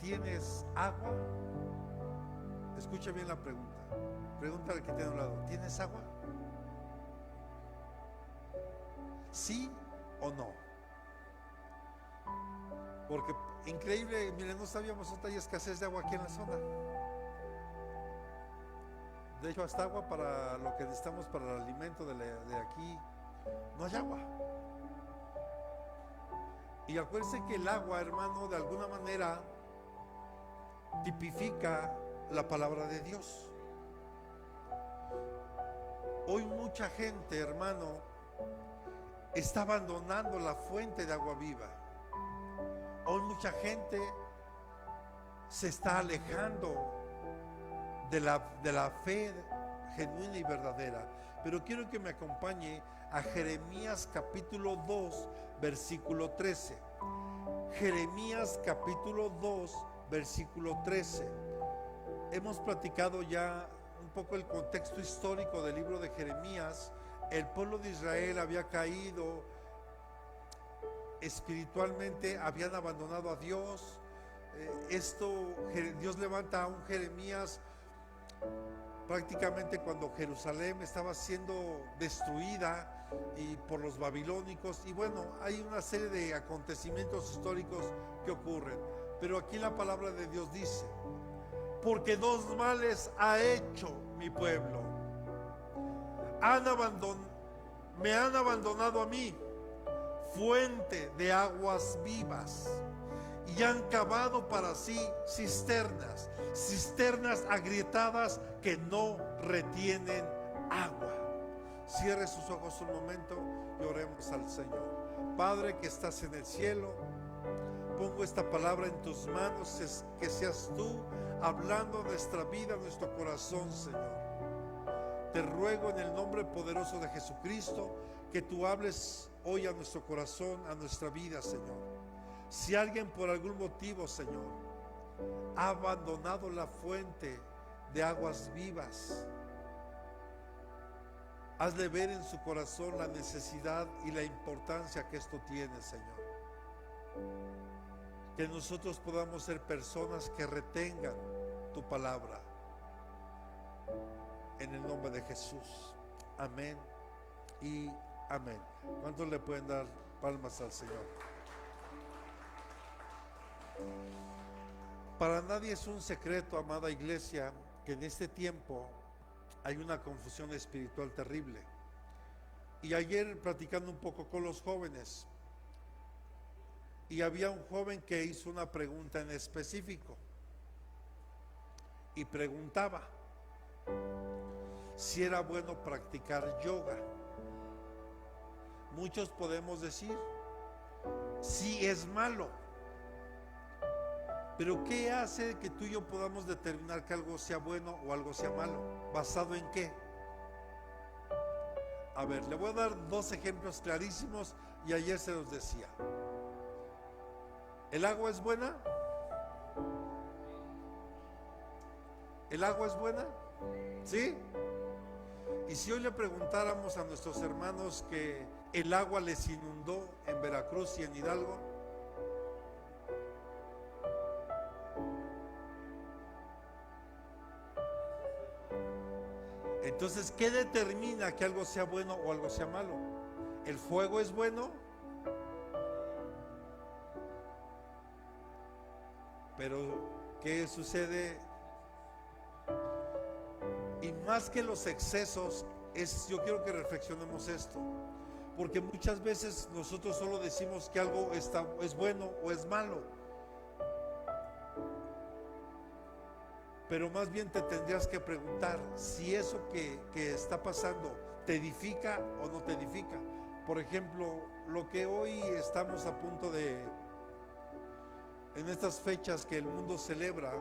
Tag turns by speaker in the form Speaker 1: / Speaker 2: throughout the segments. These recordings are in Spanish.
Speaker 1: ¿tienes agua? Escucha bien la pregunta. Pregúntale al que tiene a un lado, ¿tienes agua? ¿Sí o no? Porque increíble, miren, no sabíamos, hay escasez de agua aquí en la zona. De hecho, hasta agua para lo que necesitamos para el alimento de aquí, no hay agua. Y acuérdense que el agua, hermano, de alguna manera tipifica la palabra de Dios. Hoy mucha gente, hermano, está abandonando la fuente de agua viva. Hoy mucha gente se está alejando de la fe genuina y verdadera. Pero quiero que me acompañe a Jeremías capítulo 2, versículo 13. Jeremías capítulo 2, versículo 13. Hemos platicado ya un poco el contexto histórico del libro de Jeremías. El pueblo de Israel había caído espiritualmente, habían abandonado a Dios. Dios levanta a un Jeremías prácticamente cuando Jerusalén estaba siendo destruida y por los babilónicos, y bueno, hay una serie de acontecimientos históricos que ocurren, pero aquí la palabra de Dios dice: porque dos males ha hecho mi pueblo, me han abandonado a mí, fuente de aguas vivas, y han cavado para sí cisternas agrietadas que no retienen agua. Cierre sus ojos un momento y oremos al Señor. Padre que estás en el cielo, pongo esta palabra en tus manos, que seas tú hablando nuestra vida, nuestro corazón, Señor. Te ruego en el nombre poderoso de Jesucristo que tú hables hoy a nuestro corazón, a nuestra vida, Señor. Si alguien por algún motivo, Señor, ha abandonado la fuente de aguas vivas, hazle ver en su corazón la necesidad y la importancia que esto tiene, Señor. Que nosotros podamos ser personas que retengan tu palabra. En el nombre de Jesús. Amén y amén. ¿Cuántos le pueden dar palmas al Señor? Para nadie es un secreto, amada iglesia, que en este tiempo hay una confusión espiritual terrible. Y ayer platicando un poco con los jóvenes, y había un joven que hizo una pregunta en específico, y preguntaba si era bueno practicar yoga. Muchos podemos decir, sí es malo. Pero ¿qué hace que tú y yo podamos determinar que algo sea bueno o algo sea malo? ¿Basado en qué? A ver, le voy a dar dos ejemplos clarísimos y ayer se los decía. ¿El agua es buena? ¿El agua es buena? ¿Sí? Y si hoy le preguntáramos a nuestros hermanos que el agua les inundó en Veracruz y en Hidalgo, entonces, ¿qué determina que algo sea bueno o algo sea malo? ¿El fuego es bueno? Pero, ¿qué sucede? Y más que los excesos, yo quiero que reflexionemos esto. Porque muchas veces nosotros solo decimos que algo es bueno o es malo. Pero más bien te tendrías que preguntar si eso que está pasando te edifica o no te edifica. Por ejemplo, lo que hoy estamos a punto de, en estas fechas que el mundo celebra,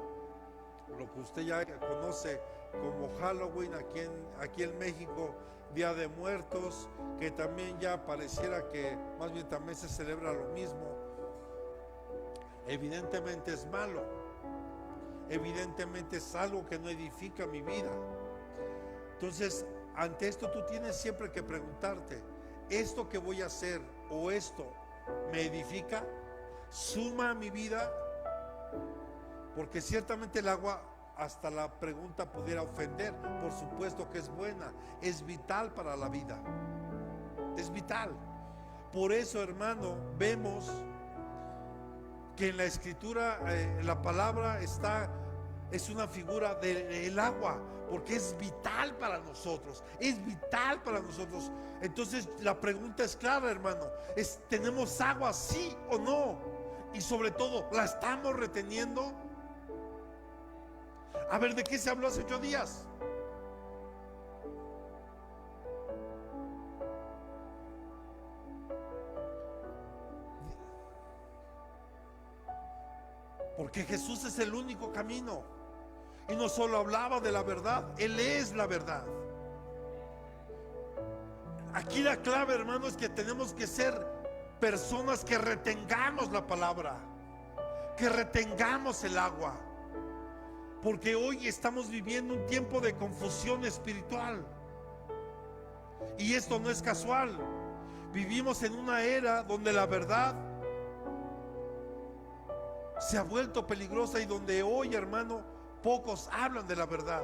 Speaker 1: lo que usted ya conoce como Halloween aquí en México, Día de Muertos, que también ya pareciera que más bien también se celebra lo mismo. Evidentemente es malo. Evidentemente es algo que no edifica mi vida. Entonces, ante esto tú tienes siempre que preguntarte, ¿esto que voy a hacer o esto me edifica? ¿Suma a mi vida? Porque ciertamente el agua, hasta la pregunta pudiera ofender, por supuesto que es buena, es vital para la vida, es vital. Por eso, hermano, vemos que en la escritura la palabra es una figura del agua, porque es vital para nosotros, es vital para nosotros. Entonces la pregunta es clara, hermano, ¿tenemos agua, sí o no? Y sobre todo, ¿la estamos reteniendo? A ver, ¿de qué se habló hace 8 días? Porque Jesús es el único camino. Y no solo hablaba de la verdad, Él es la verdad. Aquí la clave, hermano, es que tenemos que ser personas que retengamos la palabra, que retengamos el agua. Porque hoy estamos viviendo un tiempo de confusión espiritual. Y esto no es casual. Vivimos en una era donde la verdad se ha vuelto peligrosa y donde hoy, hermano, pocos hablan de la verdad.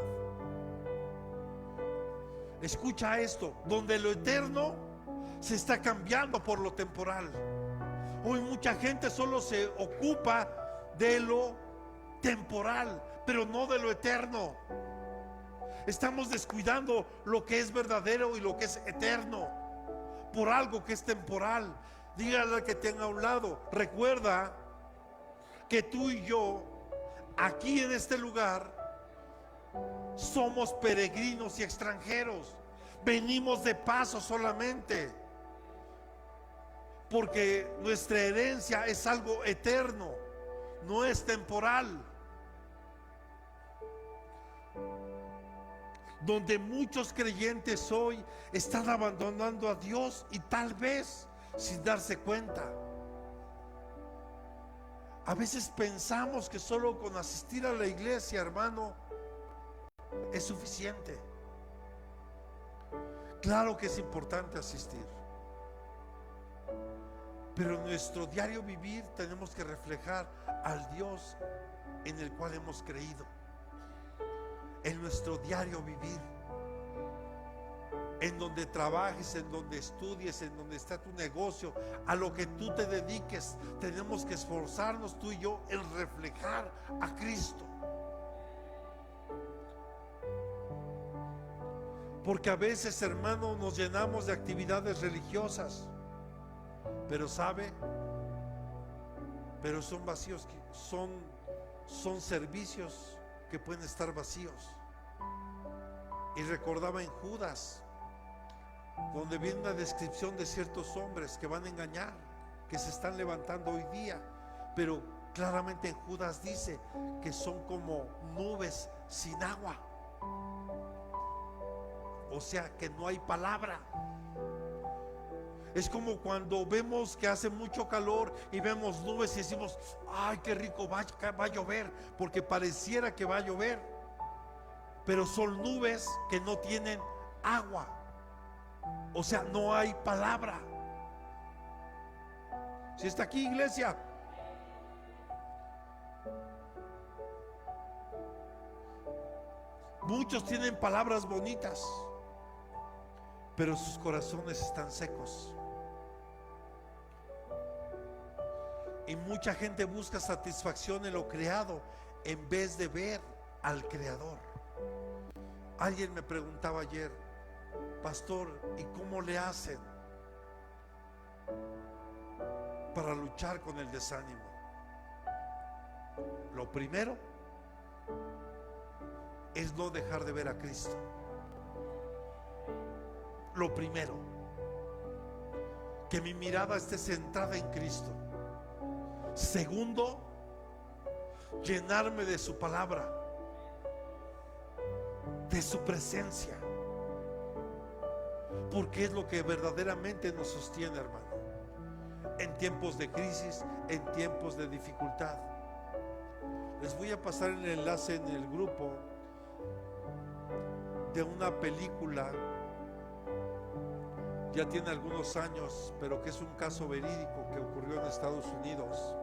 Speaker 1: Escucha esto, donde lo eterno se está cambiando por lo temporal. Hoy mucha gente solo se ocupa de lo temporal, pero no de lo eterno. Estamos descuidando lo que es verdadero y lo que es eterno por algo que es temporal. Dígale al que tenga a un lado, recuerda que tú y yo aquí en este lugar somos peregrinos y extranjeros. Venimos de paso solamente, porque nuestra herencia es algo eterno, no es temporal. Donde muchos creyentes hoy están abandonando a Dios y tal vez sin darse cuenta. A veces pensamos que solo con asistir a la iglesia, hermano, es suficiente. Claro que es importante asistir, pero en nuestro diario vivir tenemos que reflejar al Dios en el cual hemos creído. En nuestro diario vivir, en donde trabajes, en donde estudies, en donde está tu negocio, a lo que tú te dediques, tenemos que esforzarnos tú y yo en reflejar a Cristo. Porque a veces, hermano, nos llenamos de actividades religiosas, pero pero son vacíos, son servicios que pueden estar vacíos. Y recordaba en Judas, donde viene una descripción de ciertos hombres que van a engañar, que se están levantando hoy día, pero claramente en Judas dice que son como nubes sin agua. O sea que no hay palabra. Es como cuando vemos que hace mucho calor y vemos nubes y decimos, ay, qué rico, va a llover, porque pareciera que va a llover, pero son nubes que no tienen agua. O sea, no hay palabra. Si está aquí, iglesia. Muchos tienen palabras bonitas, pero sus corazones están secos. Y mucha gente busca satisfacción en lo creado en vez de ver al Creador. Alguien me preguntaba ayer, pastor, ¿y cómo le hacen para luchar con el desánimo? Lo primero es no dejar de ver a Cristo. Lo primero, que mi mirada esté centrada en Cristo. Segundo, llenarme de su palabra, de su presencia, porque es lo que verdaderamente nos sostiene, hermano, en tiempos de crisis, en tiempos de dificultad. Les voy a pasar el enlace en el grupo de una película, ya tiene algunos años, pero que es un caso verídico que ocurrió en Estados Unidos.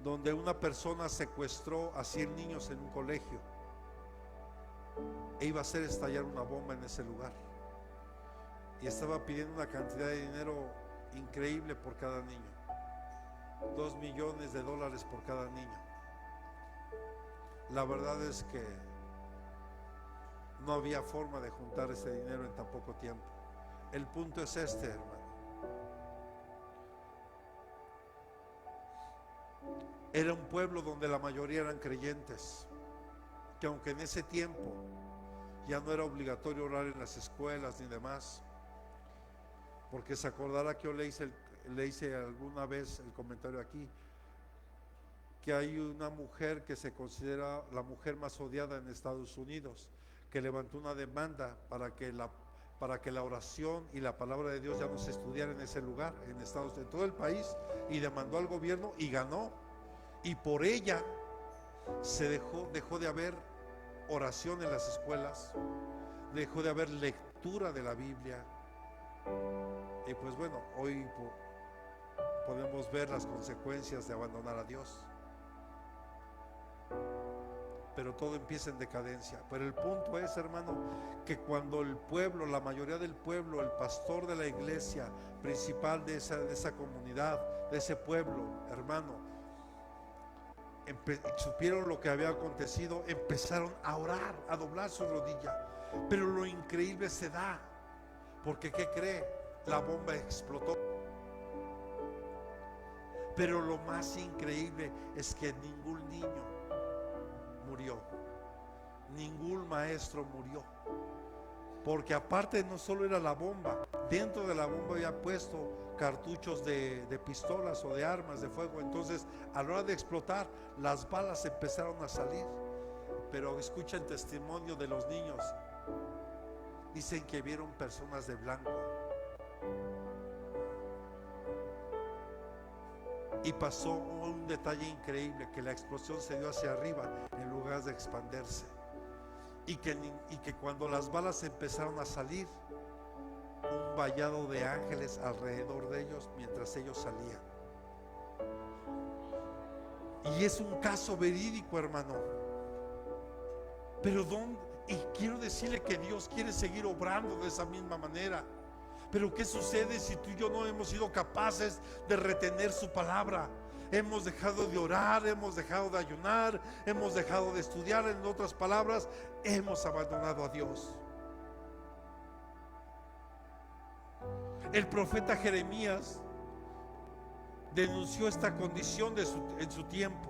Speaker 1: donde una persona secuestró a 100 niños en un colegio e iba a hacer estallar una bomba en ese lugar, y estaba pidiendo una cantidad de dinero increíble por cada niño, $2 millones por cada niño. La verdad es que no había forma de juntar ese dinero en tan poco tiempo. El punto es este, hermano. Era un pueblo donde la mayoría eran creyentes, que aunque en ese tiempo ya no era obligatorio orar en las escuelas ni demás, porque se acordará que yo le hice alguna vez el comentario aquí, que hay una mujer que se considera la mujer más odiada en Estados Unidos, que levantó una demanda para que la oración y la palabra de Dios ya no se estudiara en ese lugar, en todo el país, y demandó al gobierno y ganó. Y por ella se dejó de haber oración en las escuelas, dejó de haber lectura de la Biblia. Y pues bueno, hoy podemos ver las consecuencias de abandonar a Dios. Pero todo empieza en decadencia. Pero el punto es, hermano, que cuando el pueblo, la mayoría del pueblo, el pastor de la iglesia principal de esa comunidad, de ese pueblo, hermano, supieron lo que había acontecido, empezaron a orar, a doblar su rodilla. Pero lo increíble se da, porque ¿qué cree? La bomba explotó. Pero lo más increíble es que ningún niño murió, ningún maestro murió, porque aparte no solo era la bomba, dentro de la bomba había puesto cartuchos de pistolas o de armas de fuego. Entonces a la hora de explotar, las balas empezaron a salir. Pero escuchen testimonio de los niños. Dicen que vieron personas de blanco, y pasó un detalle increíble, que la explosión se dio hacia arriba en lugar de expandirse, y que cuando las balas empezaron a salir, un vallado de ángeles alrededor de ellos mientras ellos salían. Y es un caso verídico, hermano. Pero y quiero decirle que Dios quiere seguir obrando de esa misma manera. Pero ¿qué sucede si tú y yo no hemos sido capaces de retener su palabra? Hemos dejado de orar, hemos dejado de ayunar, hemos dejado de estudiar. En otras palabras, hemos abandonado a Dios. El profeta Jeremías denunció esta condición en su tiempo,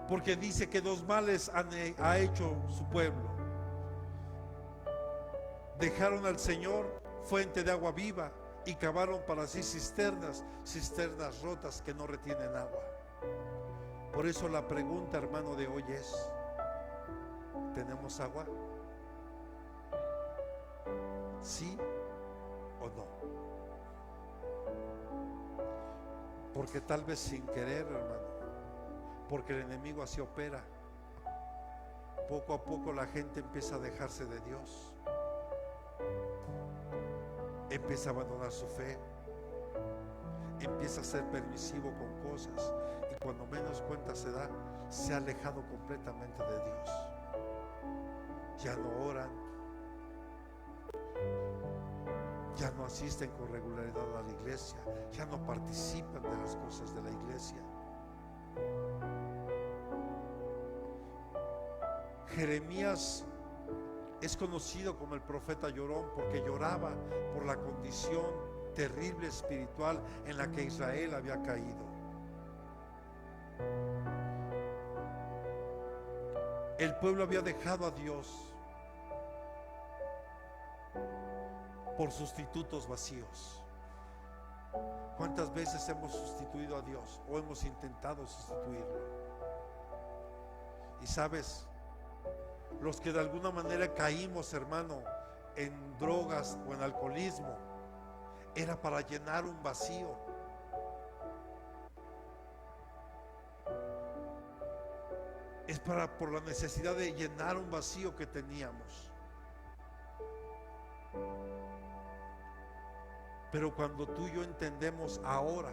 Speaker 1: porque dice que dos males ha hecho su pueblo. Dejaron al Señor, fuente de agua viva, y cavaron para sí cisternas rotas que no retienen agua. Por eso la pregunta, hermano, de hoy es: ¿tenemos agua? ¿Sí o no? Porque tal vez sin querer, hermano, porque el enemigo así opera, poco a poco la gente empieza a dejarse de Dios, empieza a abandonar su fe, empieza a ser permisivo con cosas, y cuando menos cuenta se da, se ha alejado completamente de Dios. Ya no oran, ya no asisten con regularidad a la iglesia, ya no participan de las cosas de la iglesia. Jeremías es conocido como el profeta llorón, porque lloraba por la condición terrible espiritual en la que Israel había caído. El pueblo había dejado a Dios por sustitutos vacíos. ¿Cuántas veces hemos sustituido a Dios o hemos intentado sustituirlo? Y sabes, los que de alguna manera caímos, hermano, en drogas o en alcoholismo, era para llenar un vacío. Es por la necesidad de llenar un vacío que teníamos. Pero cuando tú y yo entendemos ahora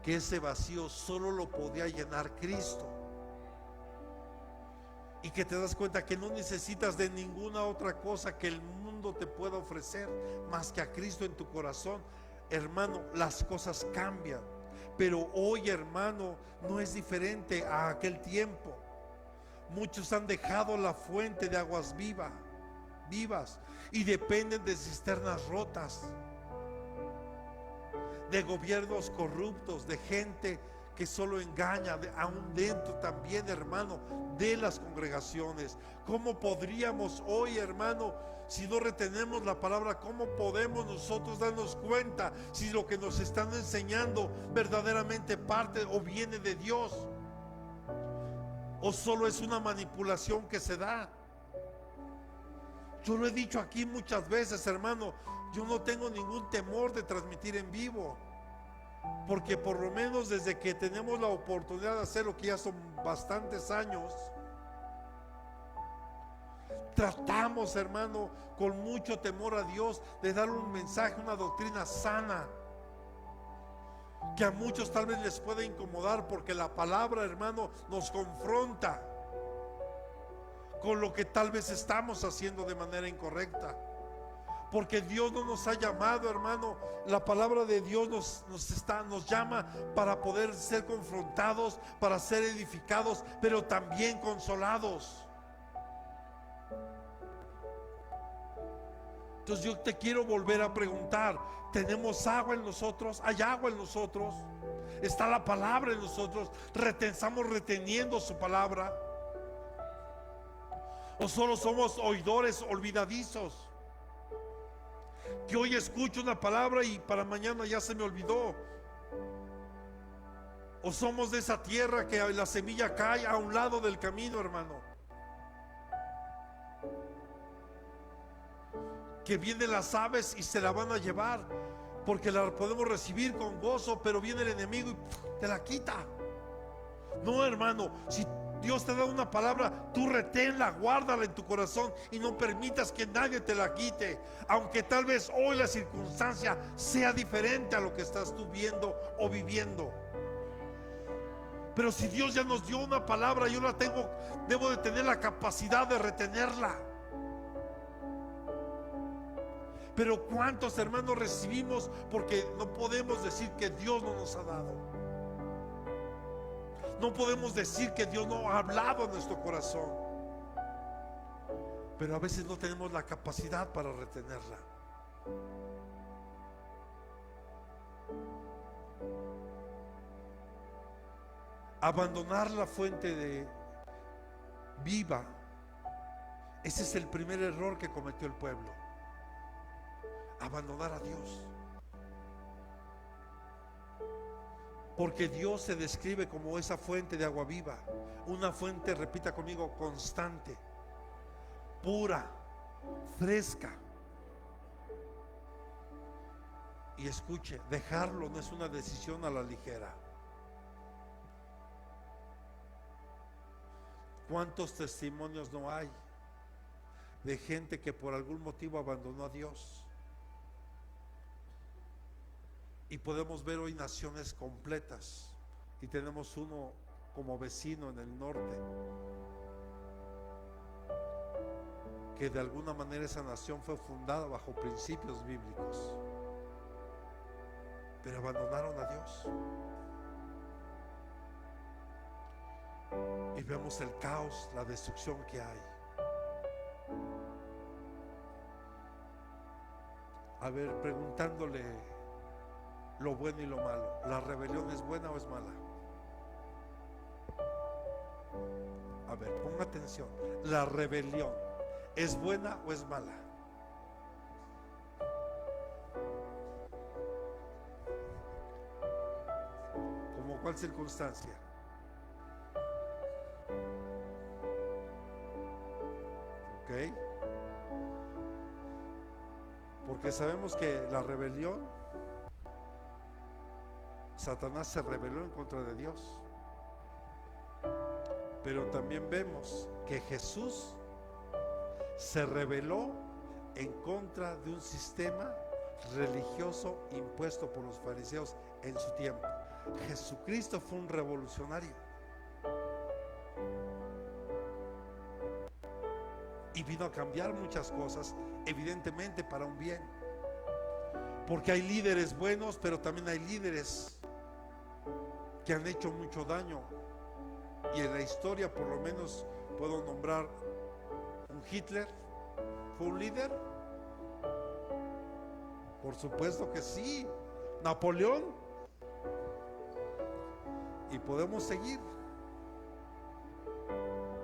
Speaker 1: que ese vacío solo lo podía llenar Cristo, y que te das cuenta que no necesitas de ninguna otra cosa que el mundo te pueda ofrecer más que a Cristo en tu corazón. Hermano, las cosas cambian, pero hoy, hermano, no es diferente a aquel tiempo. Muchos han dejado la fuente de aguas vivas y dependen de cisternas rotas, de gobiernos corruptos, de gente que solo engaña, aún dentro también, hermano, de las congregaciones. ¿Cómo podríamos hoy, hermano, si no retenemos la palabra, cómo podemos nosotros darnos cuenta si lo que nos están enseñando verdaderamente parte o viene de Dios, o solo es una manipulación que se da? Yo lo he dicho aquí muchas veces, hermano, yo no tengo ningún temor de transmitir en vivo, porque por lo menos desde que tenemos la oportunidad de hacerlo, que ya son bastantes años, tratamos, hermano, con mucho temor a Dios, de darle un mensaje, una doctrina sana, que a muchos tal vez les pueda incomodar, porque la palabra, hermano, nos confronta con lo que tal vez estamos haciendo de manera incorrecta. Porque Dios no nos ha llamado, hermano. La palabra de Dios nos llama para poder ser confrontados, para ser edificados, pero también consolados. Entonces yo te quiero volver a preguntar: ¿tenemos agua en nosotros? ¿Hay agua en nosotros? ¿Está la palabra en nosotros? ¿Estamos reteniendo su palabra? ¿O solo somos oidores olvidadizos, que hoy escucho una palabra y para mañana ya se me olvidó? ¿O somos de esa tierra que la semilla cae a un lado del camino, hermano? Que vienen las aves y se la van a llevar, porque la podemos recibir con gozo, pero viene el enemigo y te la quita. No, hermano, si Dios te da una palabra, tú reténla, guárdala en tu corazón y no permitas que nadie te la quite, aunque tal vez hoy la circunstancia sea diferente a lo que estás tú viendo o viviendo. Pero si Dios ya nos dio una palabra, yo la tengo, debo de tener la capacidad de retenerla. Pero ¿cuántos, hermanos, recibimos porque no podemos decir que Dios no nos ha dado? No podemos decir que Dios no ha hablado a nuestro corazón, pero a veces no tenemos la capacidad para retenerla. Abandonar la fuente de viva, ese es el primer error que cometió el pueblo. Abandonar a Dios. Porque Dios se describe como esa fuente de agua viva, una fuente, repita conmigo, constante, pura, fresca. Y escuche, dejarlo no es una decisión a la ligera. ¿Cuántos testimonios no hay de gente que por algún motivo abandonó a Dios? Y podemos ver hoy naciones completas, y tenemos uno como vecino en el norte, que de alguna manera esa nación fue fundada bajo principios bíblicos, pero abandonaron a Dios. Y vemos el caos, la destrucción que hay. A ver, preguntándole lo bueno y lo malo, ¿la rebelión es buena o es mala? A ver, ponga atención, ¿la rebelión es buena o es mala? ¿Cómo cuál circunstancia? ¿Ok? Porque sabemos que la rebelión, Satanás se rebeló en contra de Dios, pero también vemos que Jesús se rebeló en contra de un sistema religioso impuesto por los fariseos en su tiempo. Jesucristo fue un revolucionario. Y vino a cambiar muchas cosas, evidentemente para un bien. Porque hay líderes buenos, pero también hay líderes que han hecho mucho daño. Y en la historia, por lo menos, puedo nombrar un Hitler. ¿Fue un líder? Por supuesto que sí. Napoleón. Y podemos seguir.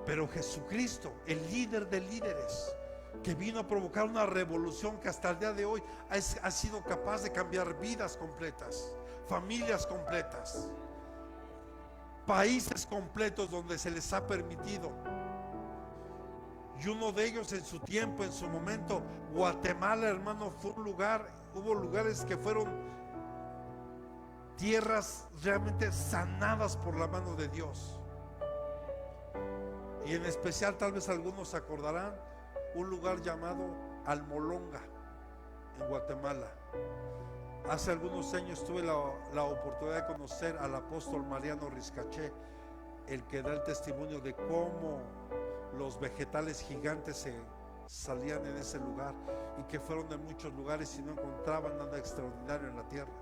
Speaker 1: Pero Jesucristo, el líder de líderes, que vino a provocar una revolución que hasta el día de hoy ha sido capaz de cambiar vidas completas, familias completas, países completos donde se les ha permitido. Y uno de ellos en su tiempo, en su momento, Guatemala, hermano, fue un lugar, hubo lugares que fueron tierras realmente sanadas por la mano de Dios. Y en especial, tal vez algunos se acordarán, un lugar llamado Almolonga, en Guatemala. Hace algunos años tuve la oportunidad de conocer al apóstol Mariano Riscaché, el que da el testimonio de cómo los vegetales gigantes salían en ese lugar, y que fueron de muchos lugares y no encontraban nada extraordinario en la tierra.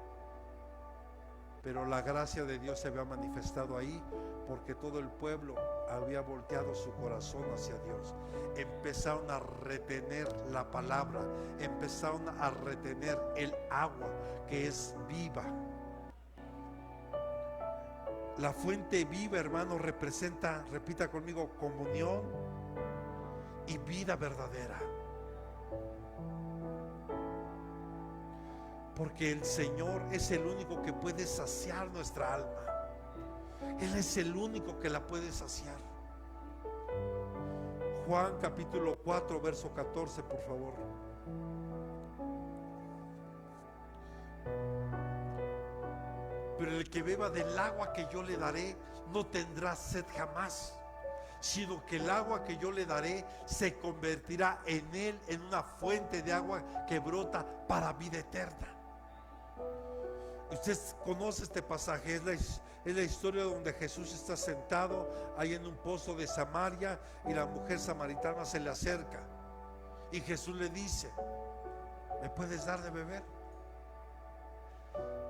Speaker 1: Pero la gracia de Dios se había manifestado ahí, porque todo el pueblo había volteado su corazón hacia Dios. Empezaron a retener la palabra, empezaron a retener el agua que es viva. La fuente viva, hermano, representa, repita conmigo, comunión y vida verdadera. Porque el Señor es el único que puede saciar nuestra alma. Él es el único que la puede saciar. Juan capítulo 4, verso 14, por favor. Pero el que beba del agua que yo le daré no tendrá sed jamás, sino que el agua que yo le daré se convertirá en él en una fuente de agua que brota para vida eterna. Usted conoce este pasaje, es la historia donde Jesús está sentado ahí en un pozo de Samaria, y la mujer samaritana se le acerca y Jesús le dice: ¿me puedes dar de beber?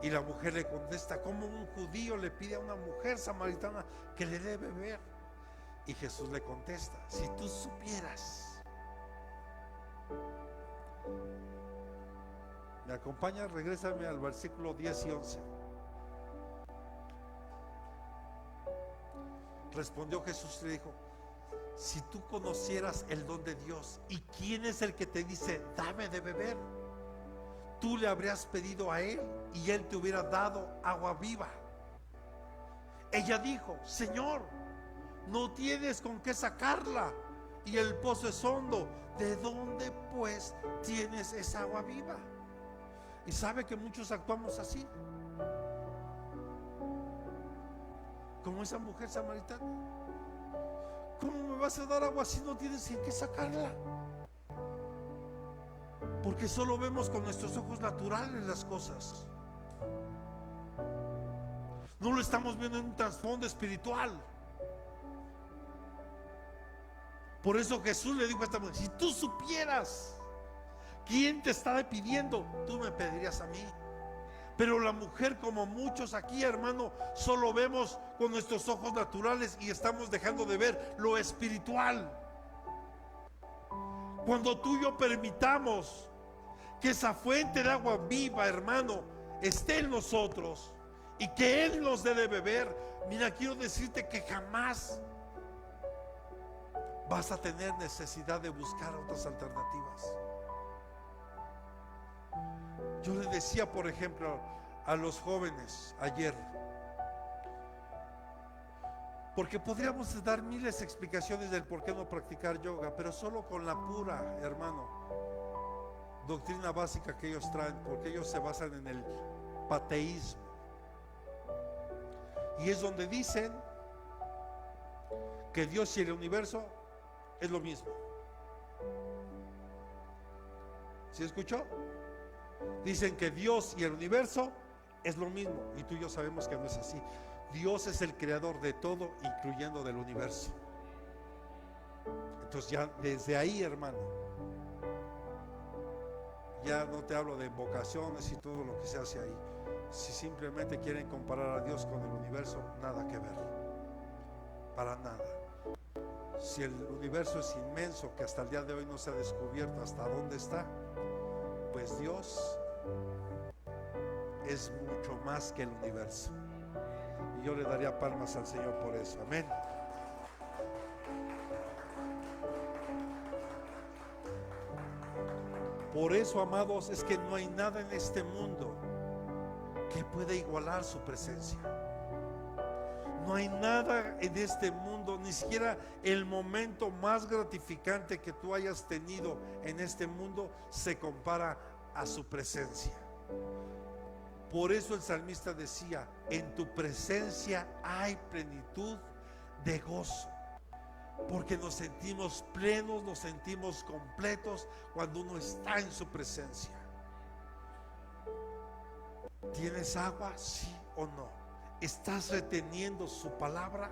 Speaker 1: Y la mujer le contesta: ¿cómo un judío le pide a una mujer samaritana que le dé beber? Y Jesús le contesta: si tú supieras. ¿Me acompaña? Regrésame al versículo 10 y 11. Respondió Jesús y le dijo: si tú conocieras el don de Dios y quién es el que te dice dame de beber, tú le habrías pedido a él y él te hubiera dado agua viva. Ella dijo: Señor, no tienes con qué sacarla y el pozo es hondo. ¿De dónde pues tienes esa agua viva? Y sabe que muchos actuamos así, como esa mujer samaritana. ¿Cómo me vas a dar agua si no tienes en qué sacarla? Porque solo vemos con nuestros ojos naturales las cosas. No lo estamos viendo en un trasfondo espiritual. Por eso Jesús le dijo a esta mujer: si tú supieras quién te está pidiendo, tú me pedirías a mí. Pero la mujer, como muchos aquí, hermano, solo vemos con nuestros ojos naturales y estamos dejando de ver lo espiritual. Cuando tú y yo permitamos que esa fuente de agua viva, hermano, esté en nosotros y que Él nos dé de beber, mira, quiero decirte que jamás vas a tener necesidad de buscar otras alternativas. Yo le decía, por ejemplo, a los jóvenes ayer, porque podríamos dar miles de explicaciones del por qué no practicar yoga, pero solo con la pura, hermano, doctrina básica que ellos traen, porque ellos se basan en el pateísmo, y es donde dicen que Dios y el universo es lo mismo. ¿Sí escuchó? Dicen que Dios y el universo es lo mismo, y tú y yo sabemos que no es así. Dios es el creador de todo, incluyendo del universo. Entonces ya desde ahí, hermano, ya no te hablo de vocaciones y todo lo que se hace ahí. Si simplemente quieren comparar a Dios con el universo, nada que ver, para nada. Si el universo es inmenso, que hasta el día de hoy no se ha descubierto hasta dónde está, pues Dios es mucho más que el universo. Y yo le daría palmas al Señor por eso. Amén. Por eso, amados, es que no hay nada en este mundo que pueda igualar su presencia. No hay nada en este mundo, ni siquiera el momento más gratificante que tú hayas tenido en este mundo se compara a su presencia. Por eso el salmista decía: en tu presencia hay plenitud de gozo. Porque nos sentimos plenos, nos sentimos completos cuando uno está en su presencia. ¿Tienes agua? Sí o no. ¿Estás reteniendo su palabra?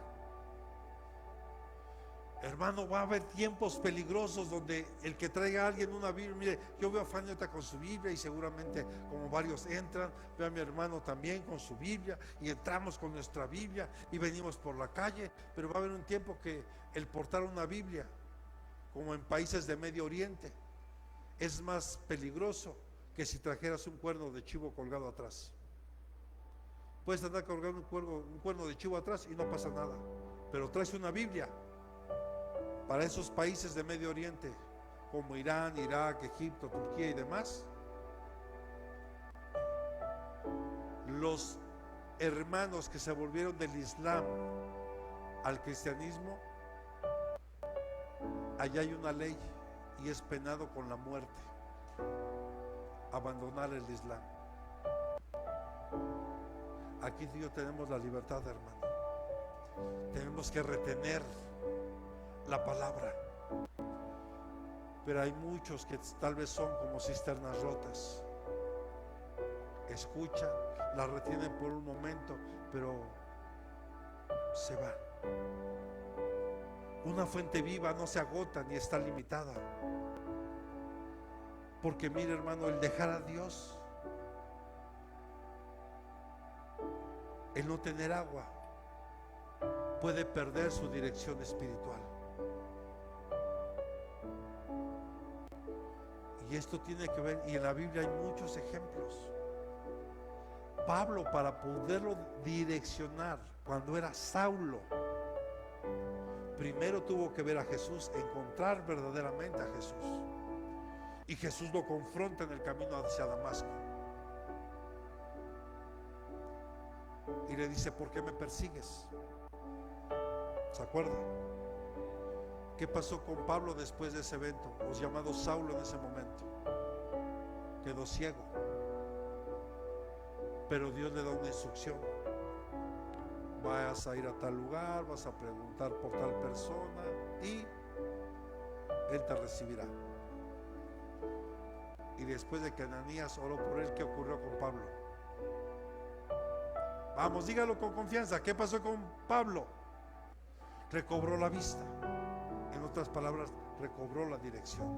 Speaker 1: Hermano, va a haber tiempos peligrosos donde el que traiga a alguien una Biblia, mire, yo veo a Fanny con su Biblia y seguramente como varios entran, veo a mi hermano también con su Biblia y entramos con nuestra Biblia y venimos por la calle, pero va a haber un tiempo que el portar una Biblia, como en países de Medio Oriente, es más peligroso que si trajeras un cuerno de chivo colgado atrás. Puedes andar colgando un cuerno de chivo atrás y no pasa nada, pero traes una Biblia. Para esos países de Medio Oriente, como Irán, Irak, Egipto, Turquía y demás, los hermanos que se volvieron del Islam al cristianismo, allá hay una ley y es penado con la muerte abandonar el Islam. Aquí tú y yo tenemos la libertad, hermano. Tenemos que retener la palabra, pero hay muchos que tal vez son como cisternas rotas. Escuchan, la retienen por un momento, pero se va. Una fuente viva no se agota ni está limitada, porque mire, hermano, el dejar a Dios, el no tener agua, puede perder su dirección espiritual. Y esto tiene que ver, y en la Biblia hay muchos ejemplos. Pablo, para poderlo direccionar cuando era Saulo, primero tuvo que ver a Jesús, encontrar verdaderamente a Jesús. Y Jesús lo confronta en el camino hacia Damasco. Y le dice: ¿por qué me persigues? ¿Se acuerda? ¿Qué pasó con Pablo después de ese evento? Los llamados Saulo en ese momento. Quedó ciego. Pero Dios le da una instrucción: vas a ir a tal lugar, vas a preguntar por tal persona y Él te recibirá. Y después de que Ananías oró por él, ¿qué ocurrió con Pablo? Vamos, dígalo con confianza. ¿Qué pasó con Pablo? Recobró la vista. En otras palabras, recobró la dirección.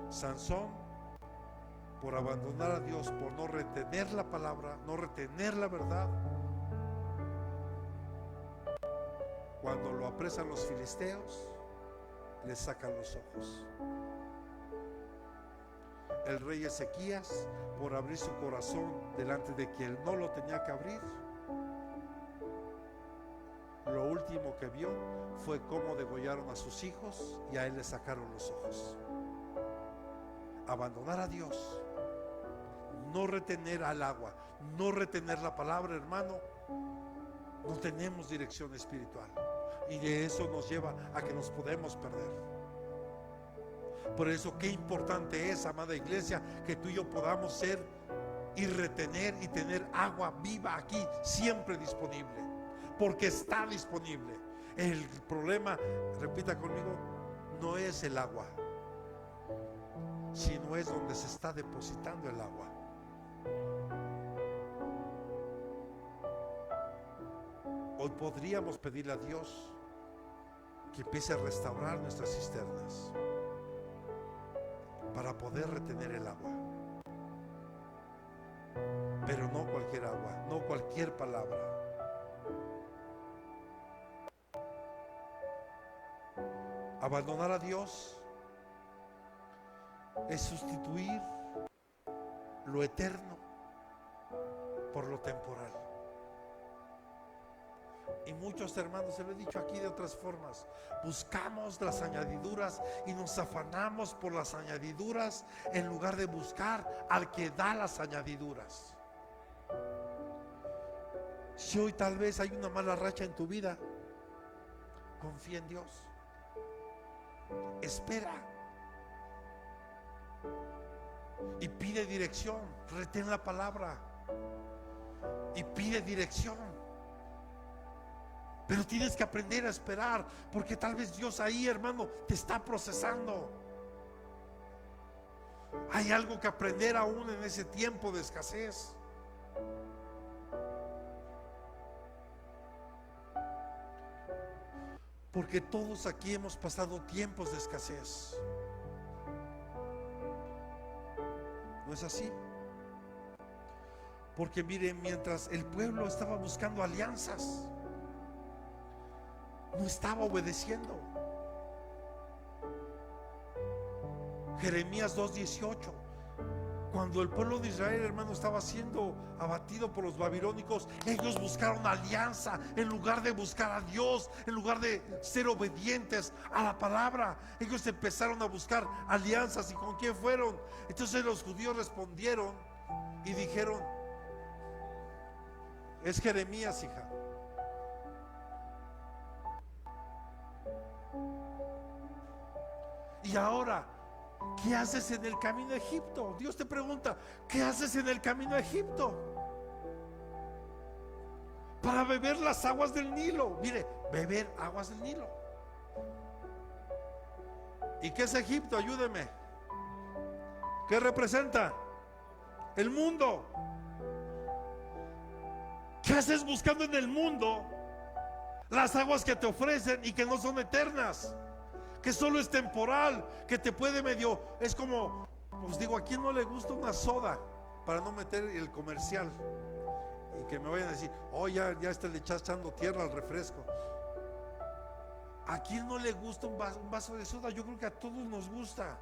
Speaker 1: Sansón, por abandonar a Dios, por no retener la palabra, no retener la verdad, cuando lo apresan los filisteos, le sacan los ojos. El rey Ezequías, por abrir su corazón delante de quien no lo tenía que abrir, lo último que vio fue cómo degollaron a sus hijos y a él le sacaron los ojos. Abandonar a Dios, no retener al agua, no retener la palabra, hermano, no tenemos dirección espiritual, y de eso nos lleva a que nos podemos perder. Por eso qué importante es, amada iglesia, que tú y yo podamos ser y retener y tener agua viva aquí siempre disponible, porque está disponible. El problema, repita conmigo, no es el agua, sino es donde se está depositando el agua. Hoy podríamos pedirle a Dios que empiece a restaurar nuestras cisternas para poder retener el agua. Pero no cualquier agua, no cualquier palabra. Abandonar a Dios es sustituir lo eterno por lo temporal. Y muchos hermanos, se lo he dicho aquí de otras formas, buscamos las añadiduras y nos afanamos por las añadiduras en lugar de buscar al que da las añadiduras. Si hoy tal vez hay una mala racha en tu vida, confía en Dios. Espera y pide dirección. Retén la palabra y pide dirección. Pero tienes que aprender a esperar, porque tal vez Dios ahí, hermano, te está procesando. Hay algo que aprender aún en ese tiempo de escasez. Porque todos aquí hemos pasado tiempos de escasez. ¿No es así? Porque miren, mientras el pueblo estaba buscando alianzas, no estaba obedeciendo. Jeremías 2:18, cuando el pueblo de Israel, hermano, estaba siendo abatido por los babilónicos, ellos buscaron alianza en lugar de buscar a Dios, en lugar de ser obedientes a la palabra. Ellos empezaron a buscar alianzas. ¿Y con quién fueron? Entonces los judíos respondieron y dijeron: es Jeremías, hija. Y ahora, ¿qué haces en el camino a Egipto? Dios te pregunta: ¿qué haces en el camino a Egipto? Para beber las aguas del Nilo. Mire, beber aguas del Nilo. ¿Y qué es Egipto? Ayúdeme. ¿Qué representa? El mundo. ¿Qué haces buscando en el mundo las aguas que te ofrecen y que no son eternas? Que solo es temporal, que te puede medio, es como, pues digo, ¿a quién no le gusta una soda? Para no meter el comercial y que me vayan a decir: oh, ya le estás echando tierra al refresco. ¿A quién no le gusta un vaso de soda? Yo creo que a todos nos gusta.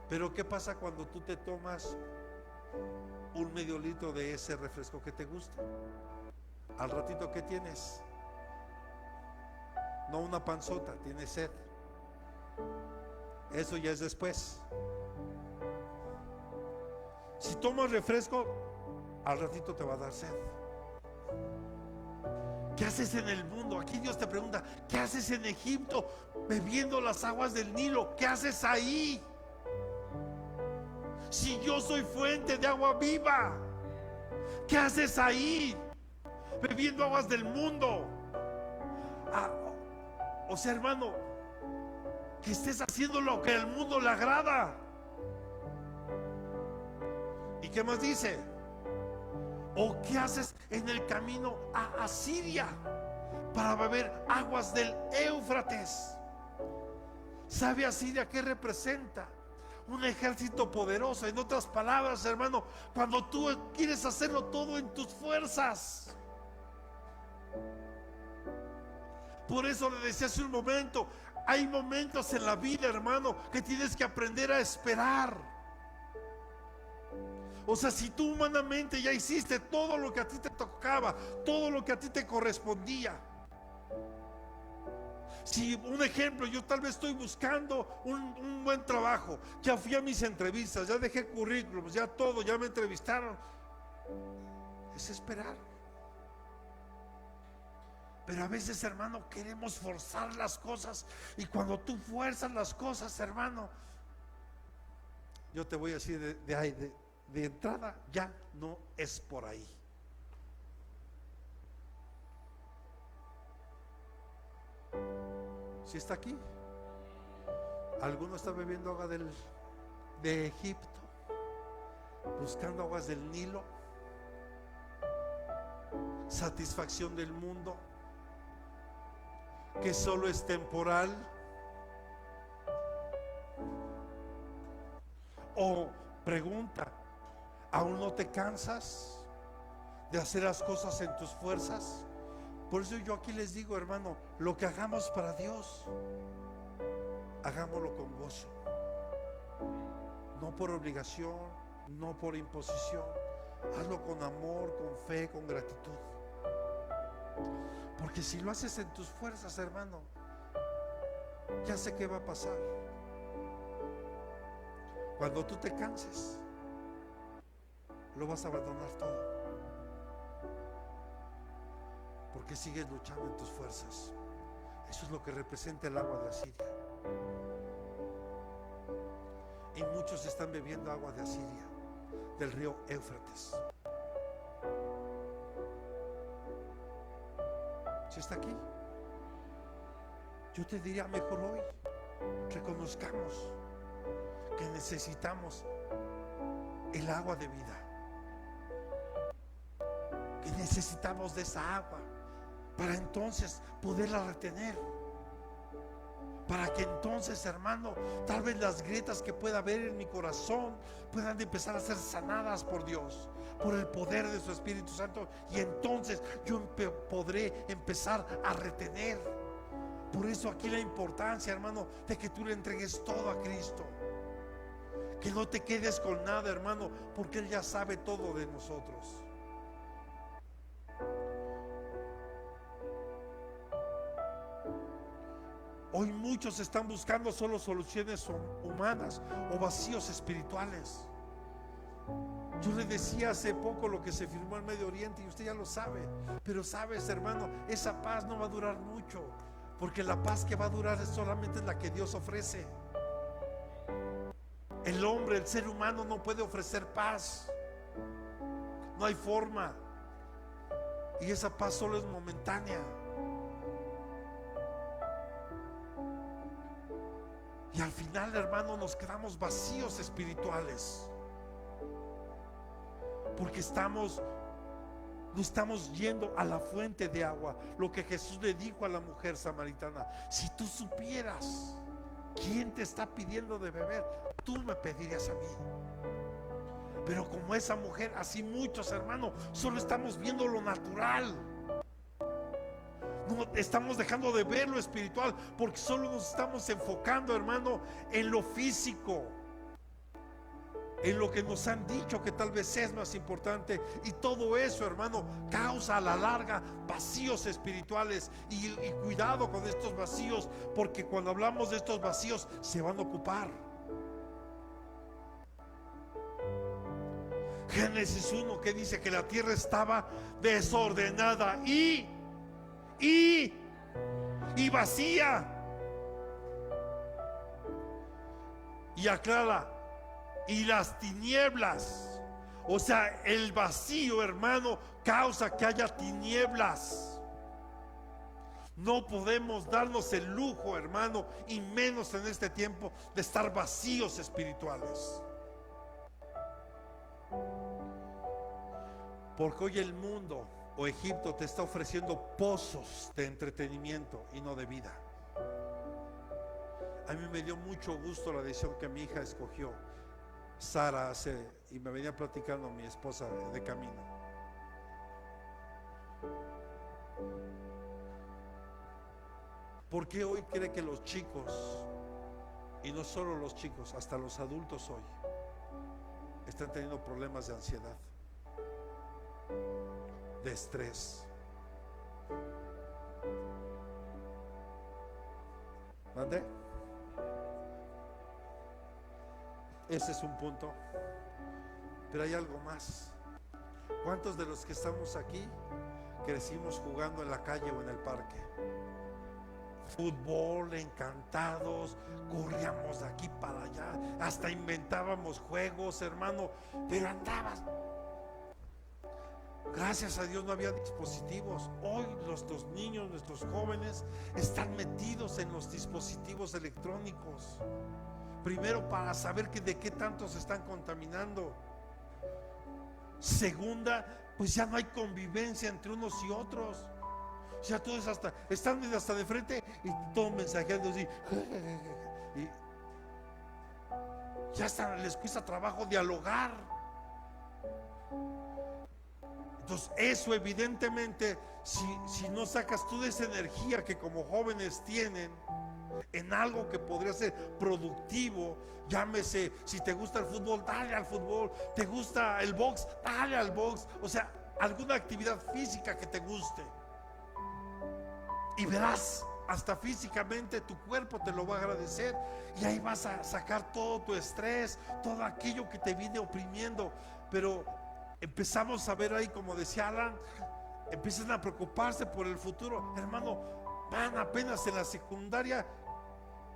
Speaker 1: Pero ¿qué pasa cuando tú te tomas un medio litro de ese refresco que te gusta? Al ratito, ¿qué tienes? No una panzota, tienes sed. Eso ya es después. Si tomas refresco, al ratito te va a dar sed. ¿Qué haces en el mundo? Aquí Dios te pregunta: ¿qué haces en Egipto bebiendo las aguas del Nilo? ¿Qué haces ahí? Si yo soy fuente de agua viva, ¿qué haces ahí bebiendo aguas del mundo? O sea, hermano, que estés haciendo lo que al mundo le agrada. ¿Y qué más dice? ¿O qué haces en el camino a Asiria para beber aguas del Éufrates? ¿Sabe Asiria qué representa? Un ejército poderoso. En otras palabras, hermano, cuando tú quieres hacerlo todo en tus fuerzas. Por eso le decía hace un momento, hay momentos en la vida, hermano, que tienes que aprender a esperar. O sea, si tú humanamente ya hiciste todo lo que a ti te tocaba, todo lo que a ti te correspondía. Si, un ejemplo, yo tal vez estoy buscando un buen trabajo, ya fui a mis entrevistas, ya dejé currículums, ya todo, ya me entrevistaron. Es esperar. Pero a veces, hermano, queremos forzar las cosas. Y cuando tú fuerzas las cosas, hermano, yo te voy a decir de entrada, ya no es por ahí. ¿Sí está aquí? ¿Alguno está bebiendo agua de Egipto? ¿Buscando aguas del Nilo? satisfacción del mundo, que solo es temporal? O pregunta, ¿aún no te cansas de hacer las cosas en tus fuerzas? Por eso yo aquí les digo, hermano, lo que hagamos para Dios, hagámoslo con gozo, no por obligación, no por imposición. Hazlo con amor, con fe, con gratitud. Porque si lo haces en tus fuerzas, hermano, ya sé qué va a pasar. Cuando tú te canses, lo vas a abandonar todo, porque sigues luchando en tus fuerzas. Eso es lo que representa el agua de Asiria. Y muchos están bebiendo agua de Asiria, del río Éufrates. Si está aquí, yo te diría, mejor hoy reconozcamos que necesitamos el agua de vida, que necesitamos de esa agua para entonces poderla retener, para que entonces, hermano, tal vez las grietas que pueda haber en mi corazón puedan empezar a ser sanadas por Dios, por el poder de su Espíritu Santo, y entonces yo podré empezar a retener. Por eso aquí la importancia, hermano, de que tú le entregues todo a Cristo, que no te quedes con nada, hermano, porque Él ya sabe todo de nosotros. Hoy muchos están buscando solo soluciones humanas o vacíos espirituales. Yo le decía hace poco lo que se firmó en Medio Oriente y usted ya lo sabe. Pero sabes, hermano, esa paz no va a durar mucho, porque la paz que va a durar es solamente la que Dios ofrece. El hombre, el ser humano no puede ofrecer paz. No hay forma. Y esa paz solo es momentánea. Y al final, hermano, nos quedamos vacíos espirituales, porque no estamos yendo a la fuente de agua. Lo que Jesús le dijo a la mujer samaritana: si tú supieras quién te está pidiendo de beber, tú me pedirías a mí. Pero como esa mujer, así muchos, hermano, solo estamos viendo lo natural. No estamos dejando de ver lo espiritual, porque solo nos estamos enfocando, hermano, en lo físico, en lo que nos han dicho que tal vez es más importante. Y todo eso, hermano, causa a la larga vacíos espirituales. Y cuidado con estos vacíos, porque cuando hablamos de estos vacíos se van a ocupar. Génesis 1, que dice que la tierra estaba desordenada y vacía. Y aclara: y las tinieblas. O sea, el vacío, hermano, causa que haya tinieblas. No podemos darnos el lujo, hermano, y menos en este tiempo, de estar vacíos espirituales. Porque hoy el mundo o Egipto te está ofreciendo pozos de entretenimiento y no de vida. A mí me dio mucho gusto la decisión que mi hija escogió, Sara, y me venía platicando mi esposa de camino. ¿Por qué hoy cree que los chicos, y no solo los chicos, hasta los adultos hoy, están teniendo problemas de ansiedad, de estrés? ¿Mande? Ese es un punto. Pero hay algo más. ¿Cuántos de los que estamos aquí crecimos jugando en la calle o en el parque? Fútbol, encantados, corríamos de aquí para allá, hasta inventábamos juegos, hermano, pero andabas. Gracias a Dios no había dispositivos. Hoy nuestros niños, nuestros jóvenes están metidos en los dispositivos electrónicos. Primero, para saber de qué tanto se están contaminando. Segunda, pues ya no hay convivencia entre unos y otros. Ya todos están hasta de frente y todos mensajeando así. Y ya hasta les cuesta trabajo dialogar. Entonces eso evidentemente, si no sacas toda esa energía que como jóvenes tienen en algo que podría ser productivo, llámese, si te gusta el fútbol, dale al fútbol, te gusta el box, dale al box, o sea, alguna actividad física que te guste, y verás, hasta físicamente tu cuerpo te lo va a agradecer, y ahí vas a sacar todo tu estrés, todo aquello que te viene oprimiendo. Pero empezamos a ver ahí, como decía Alan, empiezan a preocuparse por el futuro. Hermano, van apenas en la secundaria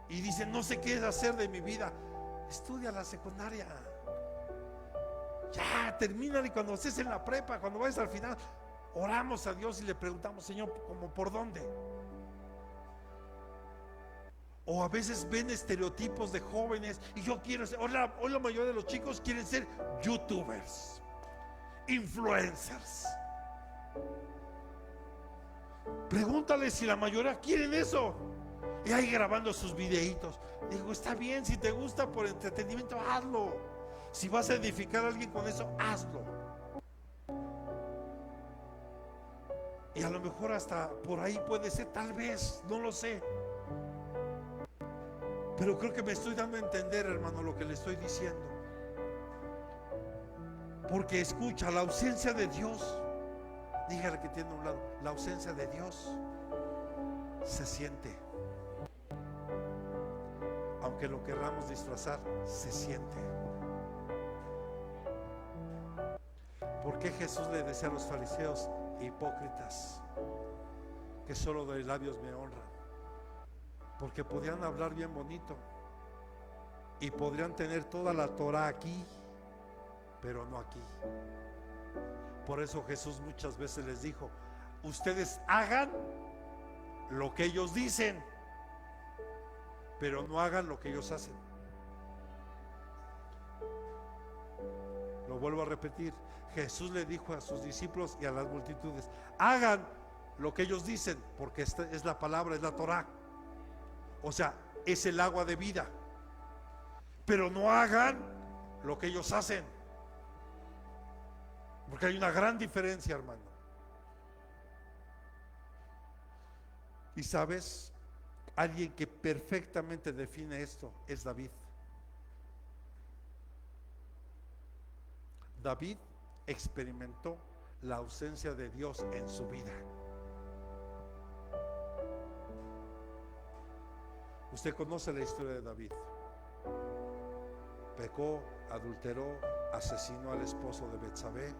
Speaker 1: y dicen, no sé qué hacer de mi vida. Estudia la secundaria, ya termina, y cuando estés en la prepa, cuando vayas al final, oramos a Dios y le preguntamos, Señor, ¿cómo por dónde? O a veces ven estereotipos de jóvenes y yo quiero ser, hoy la mayoría de los chicos quieren ser youtubers, influencers. Pregúntale si la mayoría quieren eso. Y ahí grabando sus videitos. Digo, está bien, si te gusta por entretenimiento, hazlo. Si vas a edificar a alguien con eso, hazlo. Y a lo mejor hasta por ahí puede ser, tal vez, no lo sé. Pero creo que me estoy dando a entender, hermano, lo que le estoy diciendo. Porque escucha, la ausencia de Dios, dígale que tiene a un lado, la ausencia de Dios se siente. Aunque lo querramos disfrazar, se siente. ¿Por qué Jesús le decía a los fariseos, hipócritas, que solo de labios me honran? Porque podían hablar bien bonito y podrían tener toda la Torah aquí, pero no aquí. Por eso Jesús muchas veces les dijo, ustedes hagan lo que ellos dicen, pero no hagan lo que ellos hacen. Lo vuelvo a repetir, Jesús le dijo a sus discípulos y a las multitudes, hagan lo que ellos dicen, porque esta es la palabra, es la Torah. O sea, es el agua de vida. Pero no hagan lo que ellos hacen, porque hay una gran diferencia, hermano. Y sabes, alguien que perfectamente define esto es David. David experimentó la ausencia de Dios en su vida. Usted conoce la historia de David. Pecó, adulteró, asesinó al esposo de Betsabé.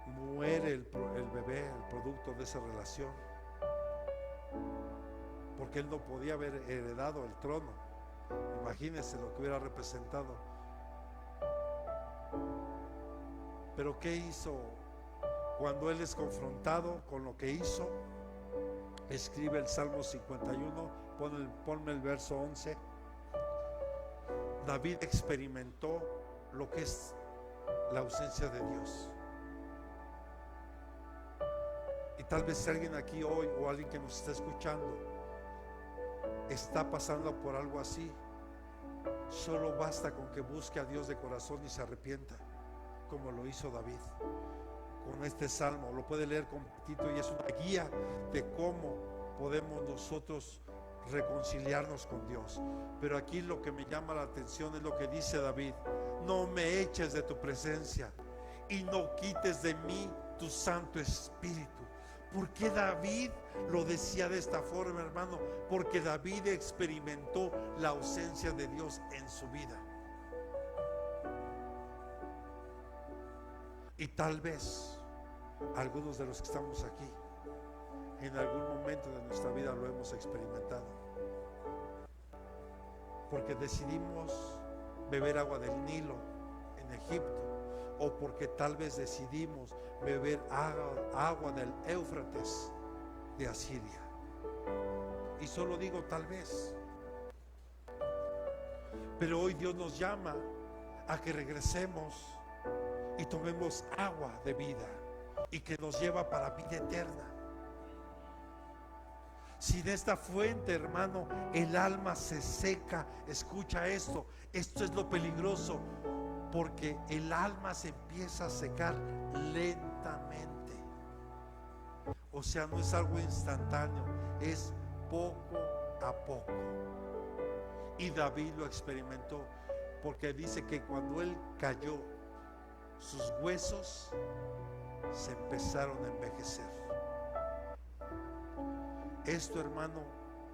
Speaker 1: Muere el bebé, el producto de esa relación, porque él no podía haber heredado el trono. Imagínense lo que hubiera representado. Pero ¿qué hizo cuando él es confrontado con lo que hizo? Escribe el Salmo 51, ponme el verso 11. David experimentó lo que es la ausencia de Dios. Y tal vez alguien aquí hoy o alguien que nos está escuchando está pasando por algo así. Solo basta con que busque a Dios de corazón y se arrepienta, como lo hizo David con este salmo. Lo puede leer completito y es una guía de cómo podemos nosotros reconciliarnos con Dios. Pero aquí lo que me llama la atención es lo que dice David: no me eches de tu presencia y no quites de mí tu Santo Espíritu. ¿Por qué David lo decía de esta forma, hermano? Porque David experimentó la ausencia de Dios en su vida. Y tal vez algunos de los que estamos aquí en algún momento de nuestra vida lo hemos experimentado, porque decidimos beber agua del Nilo en Egipto, o porque tal vez decidimos beber agua del Éufrates de Asiria. Y solo digo tal vez. Pero hoy Dios nos llama a que regresemos y tomemos agua de vida y que nos lleva para vida eterna. Si de esta fuente, hermano, el alma se seca, escucha esto, esto es lo peligroso, porque el alma se empieza a secar lentamente. O sea, no es algo instantáneo, es poco a poco. Y David lo experimentó, porque dice que cuando él cayó, sus huesos se empezaron a envejecer. Esto, hermano,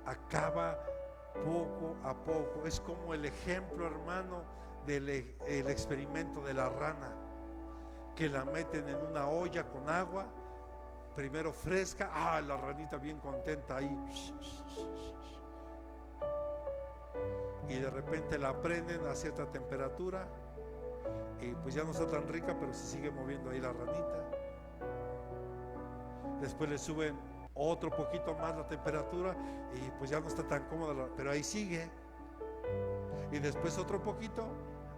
Speaker 1: acaba poco a poco. Es como el ejemplo, hermano, del el experimento de la rana, que la meten en una olla con agua, primero fresca, la ranita bien contenta ahí, y de repente la prenden a cierta temperatura y pues ya no está tan rica, pero se sigue moviendo ahí la ranita. Después le suben otro poquito más la temperatura y pues ya no está tan cómoda, pero ahí sigue. Y después otro poquito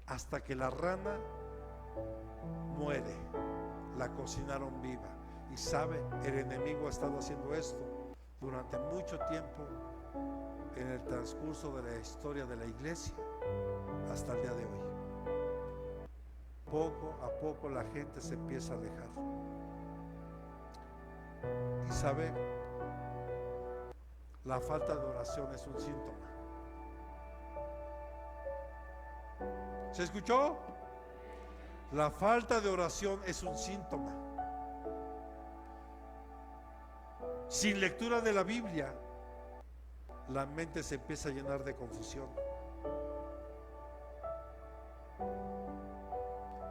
Speaker 1: hasta que la rana muere. La cocinaron viva. Y sabe, el enemigo ha estado haciendo esto durante mucho tiempo en el transcurso de la historia de la iglesia hasta el día de hoy. Poco a poco la gente se empieza a alejar. Y sabe, la falta de oración es un síntoma. ¿Se escuchó? La falta de oración es un síntoma. Sin lectura de la Biblia, la mente se empieza a llenar de confusión.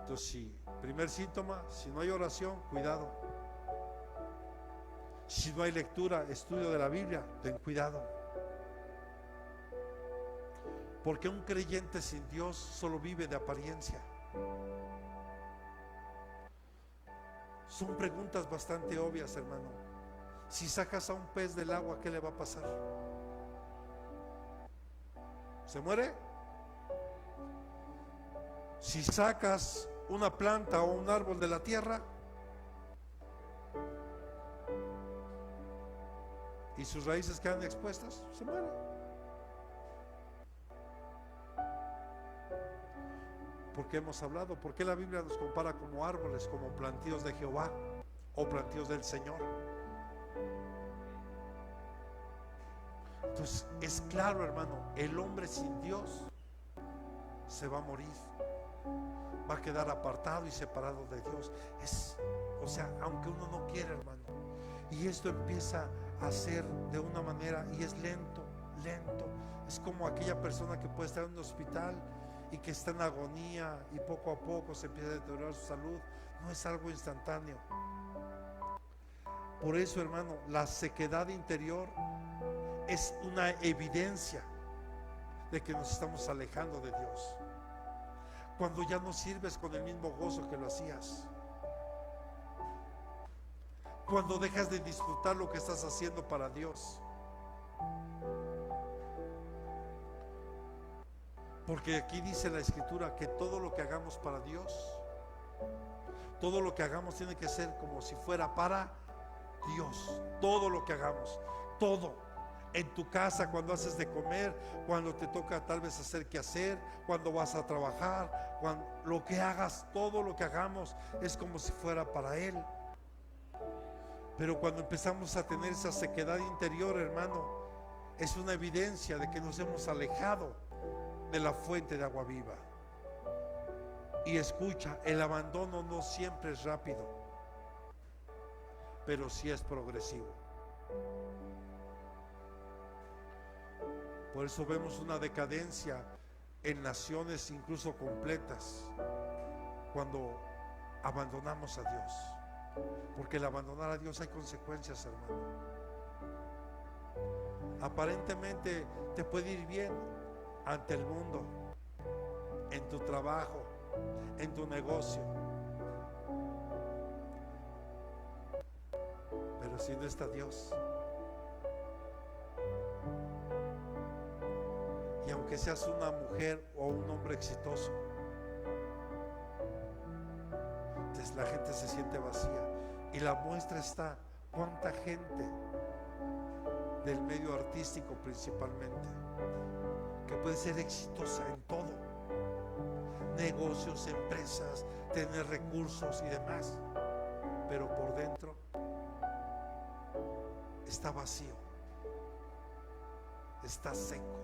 Speaker 1: Entonces, primer síntoma, si no hay oración, cuidado. Si no hay lectura, estudio de la Biblia, ten cuidado. Porque un creyente sin Dios solo vive de apariencia. Son preguntas bastante obvias, hermano. Si sacas a un pez del agua, ¿qué le va a pasar? ¿Se muere? Si sacas una planta o un árbol de la tierra y sus raíces quedan expuestas, se muere. Porque hemos hablado, ¿por qué la Biblia nos compara como árboles, como plantíos de Jehová o plantíos del Señor? Entonces es claro, hermano, el hombre sin Dios se va a morir, va a quedar apartado y separado de Dios. O sea, aunque uno no quiera, hermano. Y esto empieza a ser de una manera, y es lento, lento. Es como aquella persona que puede estar en un hospital y que está en agonía y poco a poco se empieza a deteriorar su salud. No es algo instantáneo. Por eso, hermano, la sequedad interior es una evidencia de que nos estamos alejando de Dios. Cuando ya no sirves con el mismo gozo que lo hacías. Cuando dejas de disfrutar lo que estás haciendo para Dios. Porque aquí dice la Escritura que todo lo que hagamos para Dios, todo lo que hagamos tiene que ser como si fuera para Dios. Todo lo que hagamos, todo. En tu casa, cuando haces de comer, cuando te toca tal vez hacer que hacer, cuando vas a trabajar, cuando, lo que hagas, todo lo que hagamos es como si fuera para Él. Pero cuando empezamos a tener esa sequedad interior, hermano, es una evidencia de que nos hemos alejado de la fuente de agua viva. Y escucha, el abandono no siempre es rápido, pero sí es progresivo. Por eso vemos una decadencia en naciones incluso completas cuando abandonamos a Dios. Porque el abandonar a Dios hay consecuencias, hermano. Aparentemente te puede ir bien ante el mundo, en tu trabajo, en tu negocio, pero si no está Dios, y aunque seas una mujer o un hombre exitoso, la gente se siente vacía. Y la muestra está, cuánta gente del medio artístico principalmente, que puede ser exitosa en todo, negocios, empresas, tener recursos y demás, pero por dentro está vacío, está seco,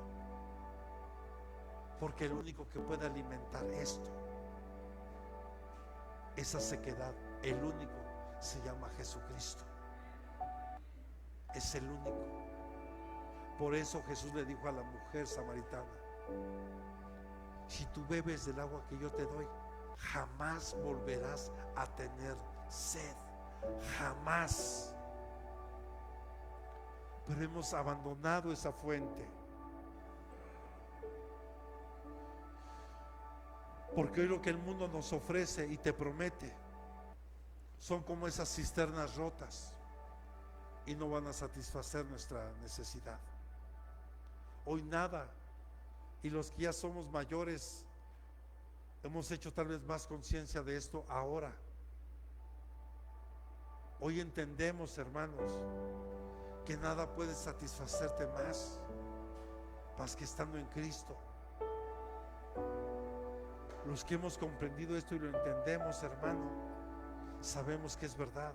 Speaker 1: porque el único que puede alimentar esto, esa sequedad, el único se llama Jesucristo. Es el único. Por eso Jesús le dijo a la mujer samaritana: si tú bebes del agua que yo te doy, jamás volverás a tener sed, jamás. Pero hemos abandonado esa fuente, porque hoy lo que el mundo nos ofrece y te promete son como esas cisternas rotas y no van a satisfacer nuestra necesidad. Hoy nada, y los que ya somos mayores hemos hecho tal vez más conciencia de esto ahora. Hoy entendemos, hermanos, que nada puede satisfacerte más que estando en Cristo. Los que hemos comprendido esto y lo entendemos, hermano, sabemos que es verdad.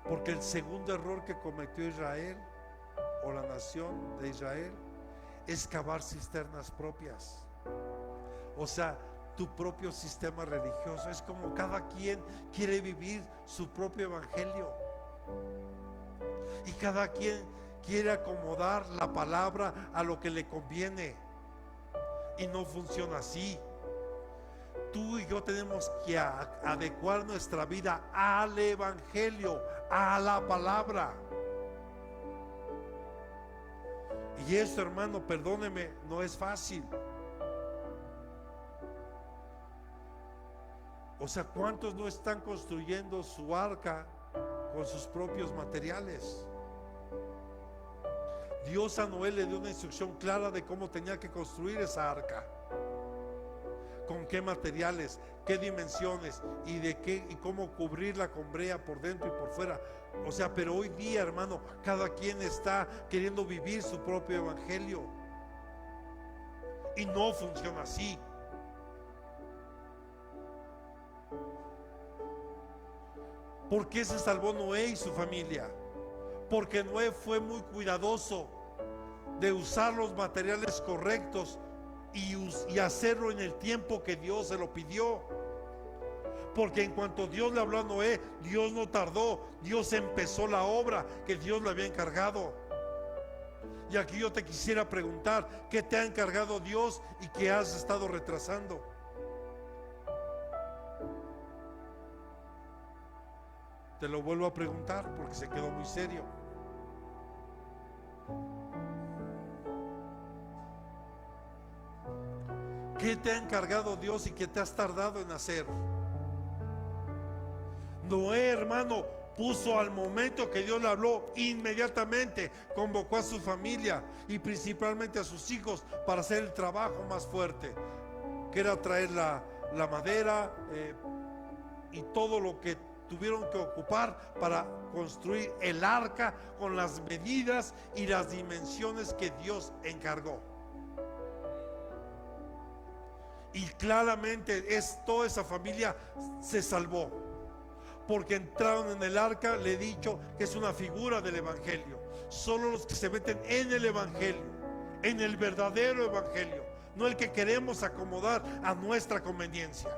Speaker 1: Porque el segundo error que cometió Israel, o la nación de Israel, es cavar cisternas propias. O sea, tu propio sistema religioso. Es como cada quien quiere vivir su propio evangelio, y cada quien quiere acomodar la palabra a lo que le conviene, y no funciona así. Tú y yo tenemos que adecuar nuestra vida al evangelio, a la palabra. Y eso, hermano, perdóneme, no es fácil. O sea, ¿cuántos no están construyendo su arca con sus propios materiales? Dios a Noé le dio una instrucción clara de cómo tenía que construir esa arca, con qué materiales, qué dimensiones y de qué y cómo cubrirla con brea por dentro y por fuera. O sea, pero hoy día, hermano, cada quien está queriendo vivir su propio evangelio, y no funciona así. ¿Por qué se salvó Noé y su familia? Porque Noé fue muy cuidadoso de usar los materiales correctos y hacerlo en el tiempo que Dios se lo pidió. Porque en cuanto Dios le habló a Noé, Dios no tardó, Dios empezó la obra que Dios le había encargado. Y aquí yo te quisiera preguntar, ¿qué te ha encargado Dios y qué has estado retrasando? Te lo vuelvo a preguntar porque se quedó muy serio. ¿Qué te ha encargado Dios y qué te has tardado en hacer? Noé, hermano, puso al momento que Dios le habló, inmediatamente convocó a su familia y principalmente a sus hijos para hacer el trabajo más fuerte, que era traer la madera y todo lo que tuvieron que ocupar para construir el arca con las medidas y las dimensiones que Dios encargó. Y claramente toda esa familia se salvó, porque entraron en el arca. Le he dicho que es una figura del evangelio. Solo los que se meten en el evangelio, en el verdadero evangelio, no el que queremos acomodar a nuestra conveniencia,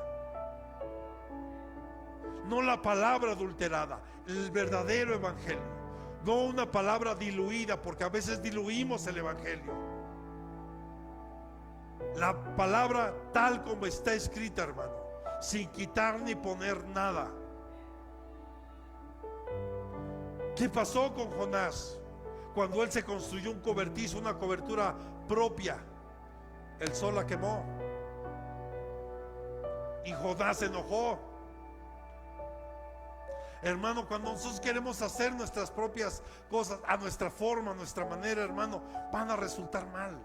Speaker 1: no la palabra adulterada, el verdadero evangelio, no una palabra diluida, porque a veces diluimos el evangelio. La palabra tal como está escrita, hermano, sin quitar ni poner nada. ¿Qué pasó con Jonás? Cuando él se construyó un cobertizo, una cobertura propia, el sol la quemó y Jonás se enojó. Hermano, cuando nosotros queremos hacer nuestras propias cosas a nuestra forma, a nuestra manera, hermano, van a resultar mal.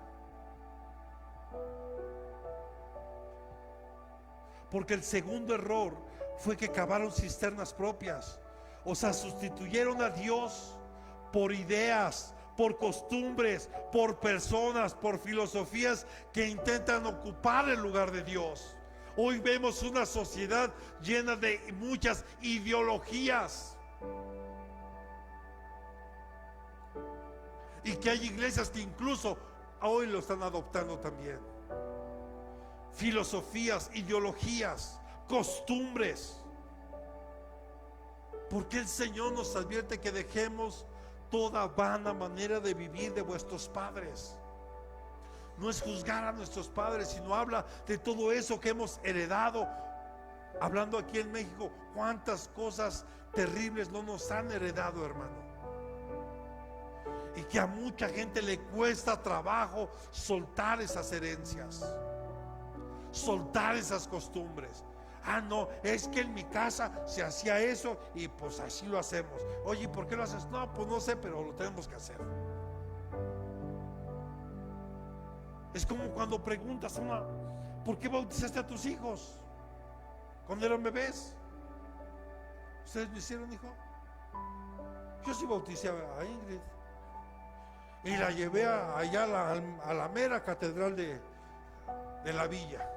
Speaker 1: Porque el segundo error fue que cavaron cisternas propias. O sea, sustituyeron a Dios por ideas, por costumbres, por personas, por filosofías que intentan ocupar el lugar de Dios. Hoy vemos una sociedad llena de muchas ideologías, y que hay iglesias que incluso hoy lo están adoptando también. Filosofías, ideologías, costumbres. Porque el Señor nos advierte que dejemos toda vana manera de vivir de vuestros padres. No es juzgar a nuestros padres, sino habla de todo eso que hemos heredado. Hablando aquí en México, cuántas cosas terribles no nos han heredado, hermano. Y que a mucha gente le cuesta trabajo soltar esas herencias, soltar esas costumbres. Ah, no, es que en mi casa se hacía eso y pues así lo hacemos. Oye, ¿por qué lo haces? No, pues no sé, pero lo tenemos que hacer. Es como cuando preguntas ¿por qué bautizaste a tus hijos cuando eran bebés? ¿Ustedes lo hicieron, hijo? Yo sí bauticé a Ingrid y la llevé allá a la mera catedral de la villa.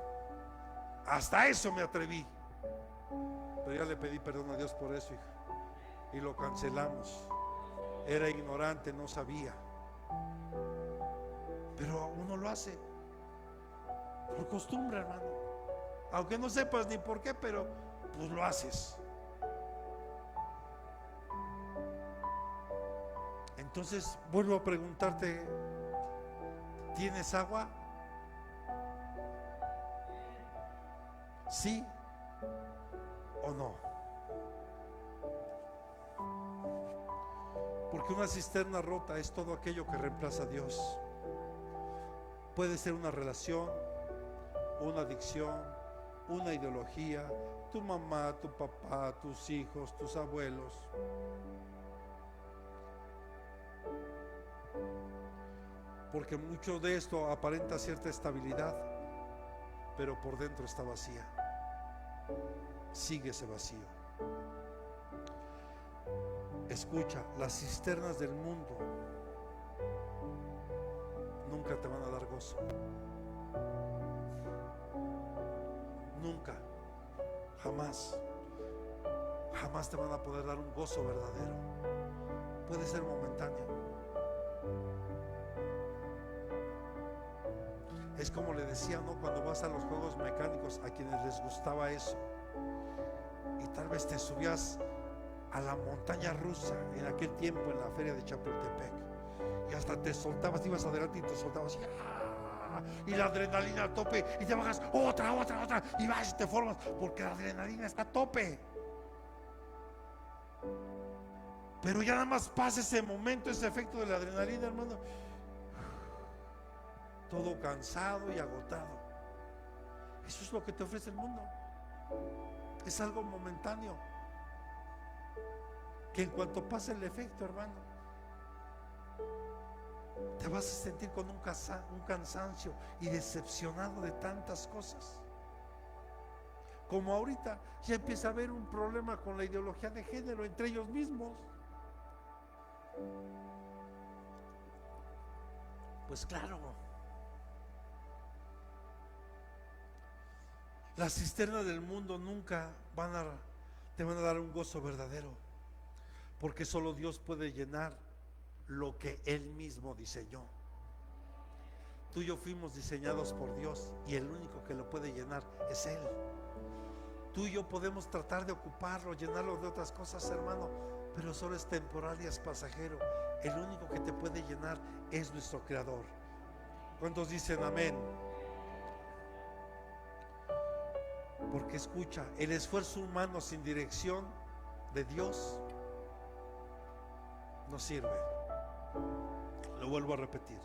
Speaker 1: Hasta eso me atreví. Pero ya le pedí perdón a Dios por eso, hija, y lo cancelamos. Era ignorante, no sabía. Pero uno lo hace por costumbre, hermano. Aunque no sepas ni por qué, pero pues lo haces. Entonces vuelvo a preguntarte, ¿tienes agua? ¿Sí o no? Porque una cisterna rota es todo aquello que reemplaza a Dios. Puede ser una relación, una adicción, una ideología, tu mamá, tu papá, tus hijos, tus abuelos. Porque mucho de esto aparenta cierta estabilidad, pero por dentro está vacía. Sigue ese vacío. Escucha, las cisternas del mundo nunca te van a dar gozo. Nunca, jamás, jamás te van a poder dar un gozo verdadero. Puede ser momentáneo. Es como le decía, ¿no? Cuando vas a los juegos mecánicos, a quienes les gustaba eso, y tal vez te subías a la montaña rusa en aquel tiempo en la feria de Chapultepec, y hasta te soltabas, te ibas adelante y te soltabas, y la adrenalina a tope, y te bajas otra, y vas y te formas, porque la adrenalina está a tope. Pero ya nada más pasa ese momento, ese efecto de la adrenalina, hermano, todo cansado y agotado. Eso es lo que te ofrece el mundo. Es algo momentáneo, que en cuanto pase el efecto, hermano, te vas a sentir con un cansancio y decepcionado de tantas cosas. Como ahorita ya empieza a haber un problema con la ideología de género entre ellos mismos. Pues claro, las cisternas del mundo nunca te van a dar un gozo verdadero, porque solo Dios puede llenar lo que Él mismo diseñó. Tú y yo fuimos diseñados por Dios, y el único que lo puede llenar es Él. Tú y yo podemos tratar de ocuparlo, llenarlo de otras cosas, hermano, pero solo es temporal y es pasajero. El único que te puede llenar es nuestro Creador. ¿Cuántos dicen amén? Porque escucha, el esfuerzo humano sin dirección de Dios no sirve. Lo vuelvo a repetir,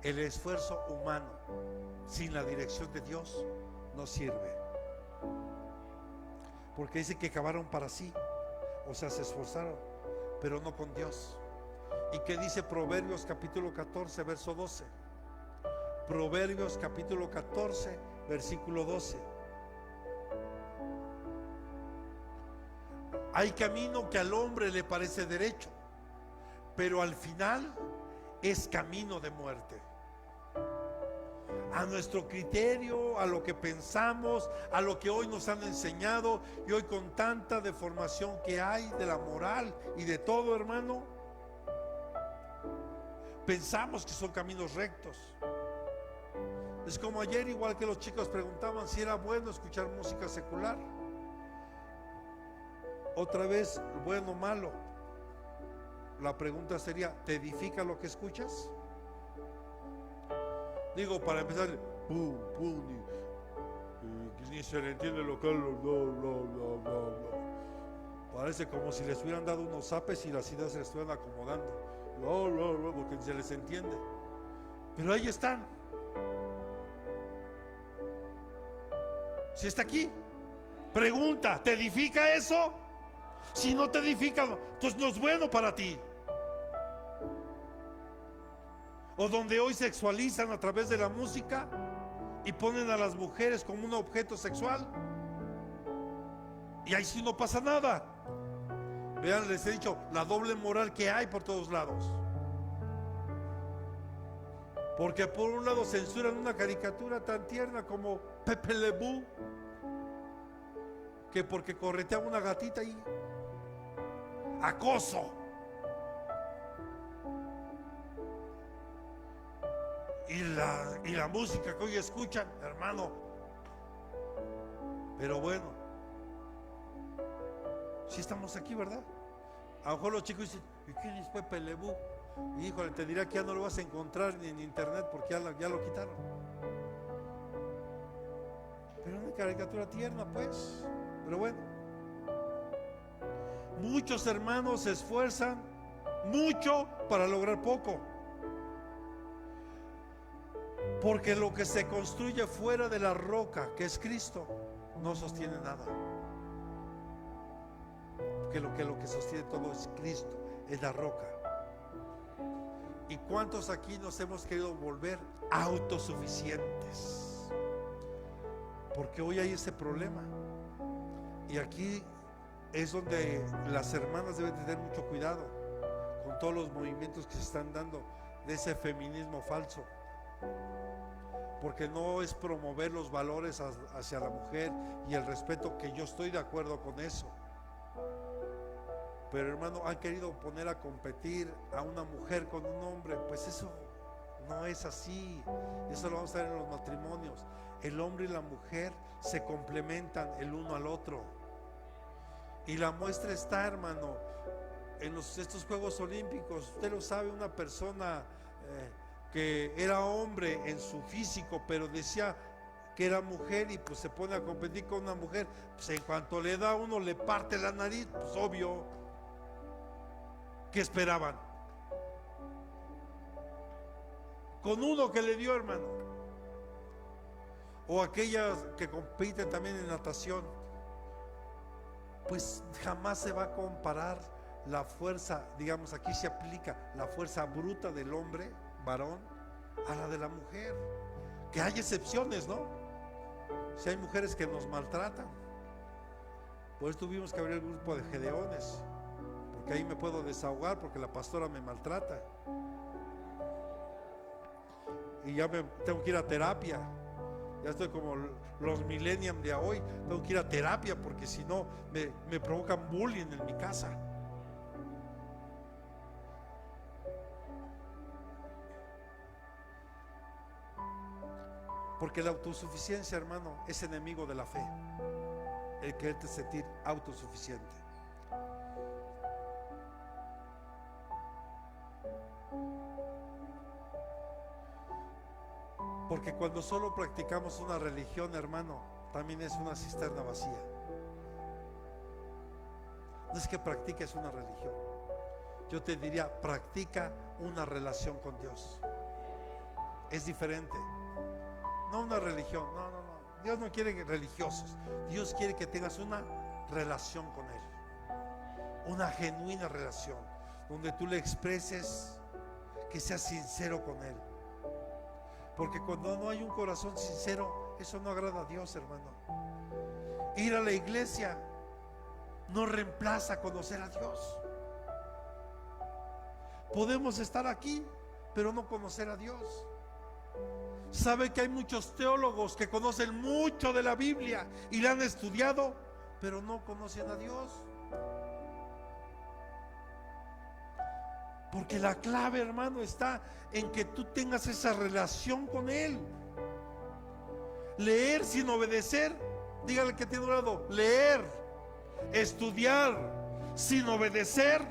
Speaker 1: el esfuerzo humano sin la dirección de Dios no sirve. Porque dice que cavaron para sí, o sea, se esforzaron, pero no con Dios. ¿Y qué dice Proverbios capítulo 14, verso 12? Proverbios capítulo 14, versículo 12. Hay camino que al hombre le parece derecho, pero al final es camino de muerte. A nuestro criterio, a lo que pensamos, a lo que hoy nos han enseñado, y hoy con tanta deformación que hay de la moral y de todo, hermano, pensamos que son caminos rectos. Es como ayer, igual que los chicos preguntaban si era bueno escuchar música secular. Otra vez, bueno o malo. La pregunta sería, ¿te edifica lo que escuchas? Digo, para empezar, pum, pum, ni se le entiende lo que parece como si les hubieran dado unos zapes y las ideas se les estuvieran acomodando, porque se les entiende. Pero ahí están. Si está aquí, pregunta, ¿te edifica eso? Si no te edifica, entonces no es bueno para ti. O donde hoy sexualizan a través de la música y ponen a las mujeres como un objeto sexual, y ahí sí no pasa nada. Vean, les he dicho la doble moral que hay por todos lados. Porque por un lado censuran una caricatura tan tierna como Pepe Le Pew, que porque correteaba una gatita ahí, acoso. Y la música que hoy escuchan, hermano. Pero bueno, si estamos aquí, ¿verdad? A lo mejor los chicos dicen, ¿y quién es Pepe Le Pew? Y híjole, te dirá que ya no lo vas a encontrar ni en internet porque ya lo quitaron. Pero una caricatura tierna, pues. Pero bueno, muchos hermanos se esfuerzan mucho para lograr poco. Porque lo que se construye fuera de la roca, que es Cristo, no sostiene nada. Porque lo que sostiene todo es Cristo, es la roca. ¿Y cuántos aquí nos hemos querido volver autosuficientes? Porque hoy hay ese problema. Y aquí es donde las hermanas deben tener mucho cuidado con todos los movimientos que se están dando de ese feminismo falso. Porque no es promover los valores hacia la mujer y el respeto, que yo estoy de acuerdo con eso. Pero hermano, han querido poner a competir a una mujer con un hombre. Pues eso no es así. Eso lo vamos a ver en los matrimonios. El hombre y la mujer se complementan el uno al otro. Y la muestra está, hermano, en estos Juegos Olímpicos. Usted lo sabe, una persona que era hombre en su físico, pero decía que era mujer, y pues se pone a competir con una mujer, pues en cuanto le da a uno le parte la nariz, pues obvio. ¿Qué esperaban? Con uno que le dio, hermano. O aquellas que compiten también en natación, pues jamás se va a comparar la fuerza, digamos, aquí se aplica la fuerza bruta del hombre, varón, a la de la mujer. Que hay excepciones, ¿no? Si hay mujeres que nos maltratan. Por eso tuvimos que abrir el grupo de Gedeones, porque ahí me puedo desahogar, porque la pastora me maltrata y ya tengo que ir a terapia. Ya estoy como los millennials de hoy, tengo que ir a terapia porque si no me provocan bullying en mi casa. Porque la autosuficiencia, hermano, es enemigo de la fe. El quererte sentir autosuficiente. Porque cuando solo practicamos una religión, hermano, también es una cisterna vacía. No es que practiques una religión. Yo te diría, practica una relación con Dios. Es diferente. No una religión, no. Dios no quiere religiosos. Dios quiere que tengas una relación con Él. Una genuina relación, donde tú le expreses, que seas sincero con Él. Porque cuando no hay un corazón sincero, eso no agrada a Dios, hermano. Ir a la iglesia no reemplaza conocer a Dios. Podemos estar aquí, pero no conocer a Dios. Sabe que hay muchos teólogos que conocen mucho de la Biblia y la han estudiado, pero no conocen a Dios. Porque la clave, hermano, está en que tú tengas esa relación con Él. Leer sin obedecer, dígale que tiene un lado, leer, estudiar sin obedecer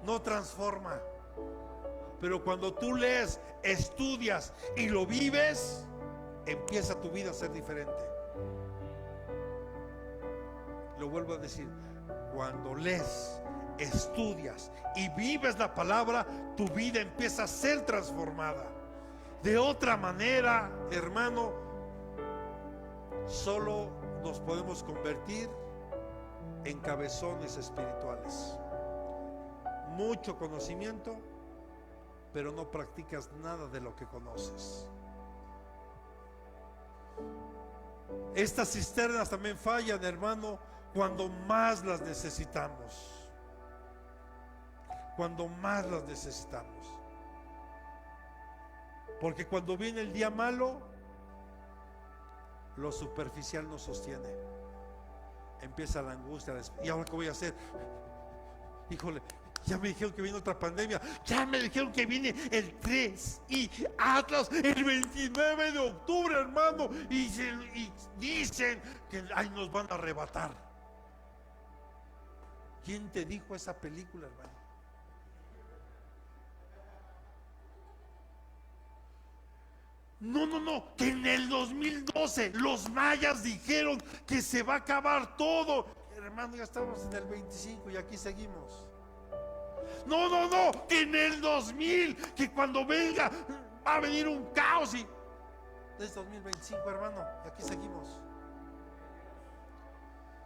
Speaker 1: no transforma. Pero cuando tú lees, estudias y lo vives, empieza tu vida a ser diferente. Lo vuelvo a decir, cuando lees, estudias y vives la palabra, tu vida empieza a ser transformada. De otra manera, hermano, solo nos podemos convertir en cabezones espirituales. Mucho conocimiento, pero no practicas nada de lo que conoces. Estas cisternas también fallan, hermano, cuando más las necesitamos. Cuando más las necesitamos. Porque cuando viene el día malo, lo superficial nos sostiene. Empieza la angustia. ¿Y ahora qué voy a hacer? Híjole, ya me dijeron que viene otra pandemia. Ya me dijeron que viene el 3 y Atlas el 29 de octubre, hermano. Y dicen que ahí nos van a arrebatar. ¿Quién te dijo esa película, hermano? No, que en el 2012 los mayas dijeron que se va a acabar todo. Hermano, ya estamos en el 25 y aquí seguimos. No, que en el 2000, que cuando venga va a venir un caos. Y es 2025, hermano, y aquí seguimos.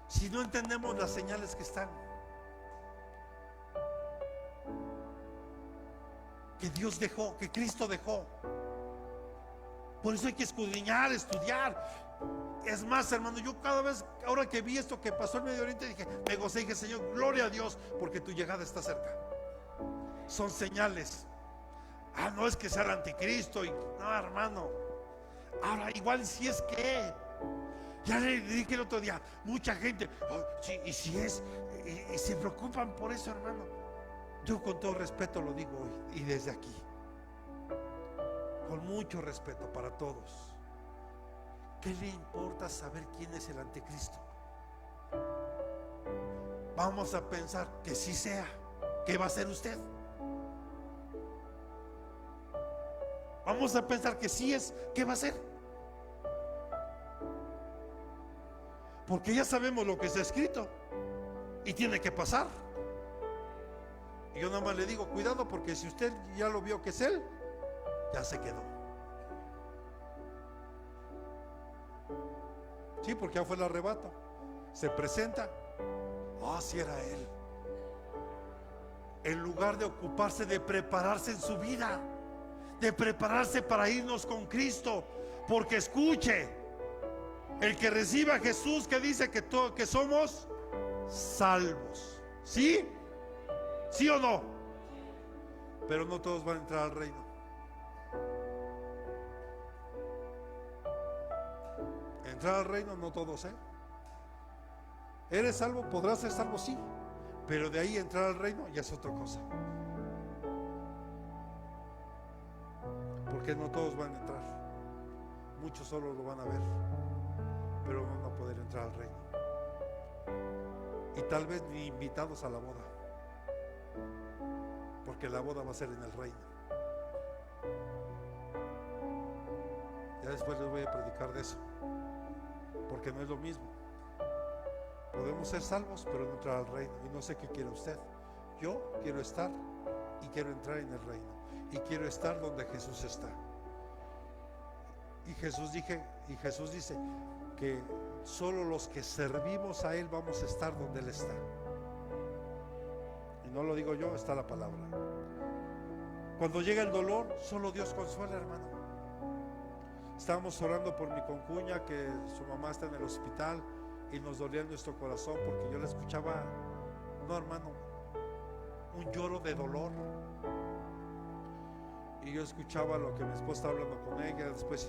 Speaker 1: Si no entendemos las señales que están, que Dios dejó, que Cristo dejó. Por eso hay que escudriñar, estudiar. Es más, hermano, yo cada vez, ahora que vi esto que pasó en Medio Oriente, dije, me gocé y dije, Señor, gloria a Dios, porque tu llegada está cerca. Son señales. No es que sea el anticristo. No, hermano. Ahora, igual si es que, ya le dije el otro día, mucha gente, sí, y si es, y se preocupan por eso, hermano. Yo con todo respeto lo digo hoy y desde aquí. Con mucho respeto para todos. ¿Qué le importa saber quién es el anticristo? Vamos a pensar que sí sea. ¿Qué va a hacer usted? Vamos a pensar que sí es. ¿Qué va a hacer? Porque ya sabemos lo que está escrito y tiene que pasar. Y yo nada más le digo, cuidado, porque si usted ya lo vio que es él, ya se quedó. Sí, porque ya fue el arrebato. Se presenta. Sí era él. En lugar de ocuparse de prepararse en su vida, de prepararse para irnos con Cristo. Porque escuche, el que reciba a Jesús, que dice que somos salvos. ¿Sí? ¿Sí o no? Pero no todos van a entrar al reino. Entrar al reino no todos, ¿Eres salvo? ¿Podrás ser salvo? Sí. Pero de ahí entrar al reino ya es otra cosa. Porque no todos van a entrar. Muchos solo lo van a ver, pero no van a poder entrar al reino. Y tal vez ni invitados a la boda, porque la boda va a ser en el reino. Ya después les voy a predicar de eso, porque no es lo mismo. Podemos ser salvos, pero no entrar al reino. Y no sé qué quiere usted. Yo quiero estar y quiero entrar en el reino. Y quiero estar donde Jesús está. Y Jesús dice que solo los que servimos a Él vamos a estar donde Él está. Y no lo digo yo, está la palabra. Cuando llega el dolor, solo Dios consuela, hermano. Estábamos orando por mi concuña, que su mamá está en el hospital, y nos dolía en nuestro corazón porque yo la escuchaba, no hermano, un lloro de dolor. Y yo escuchaba lo que mi esposa estaba hablando con ella. Después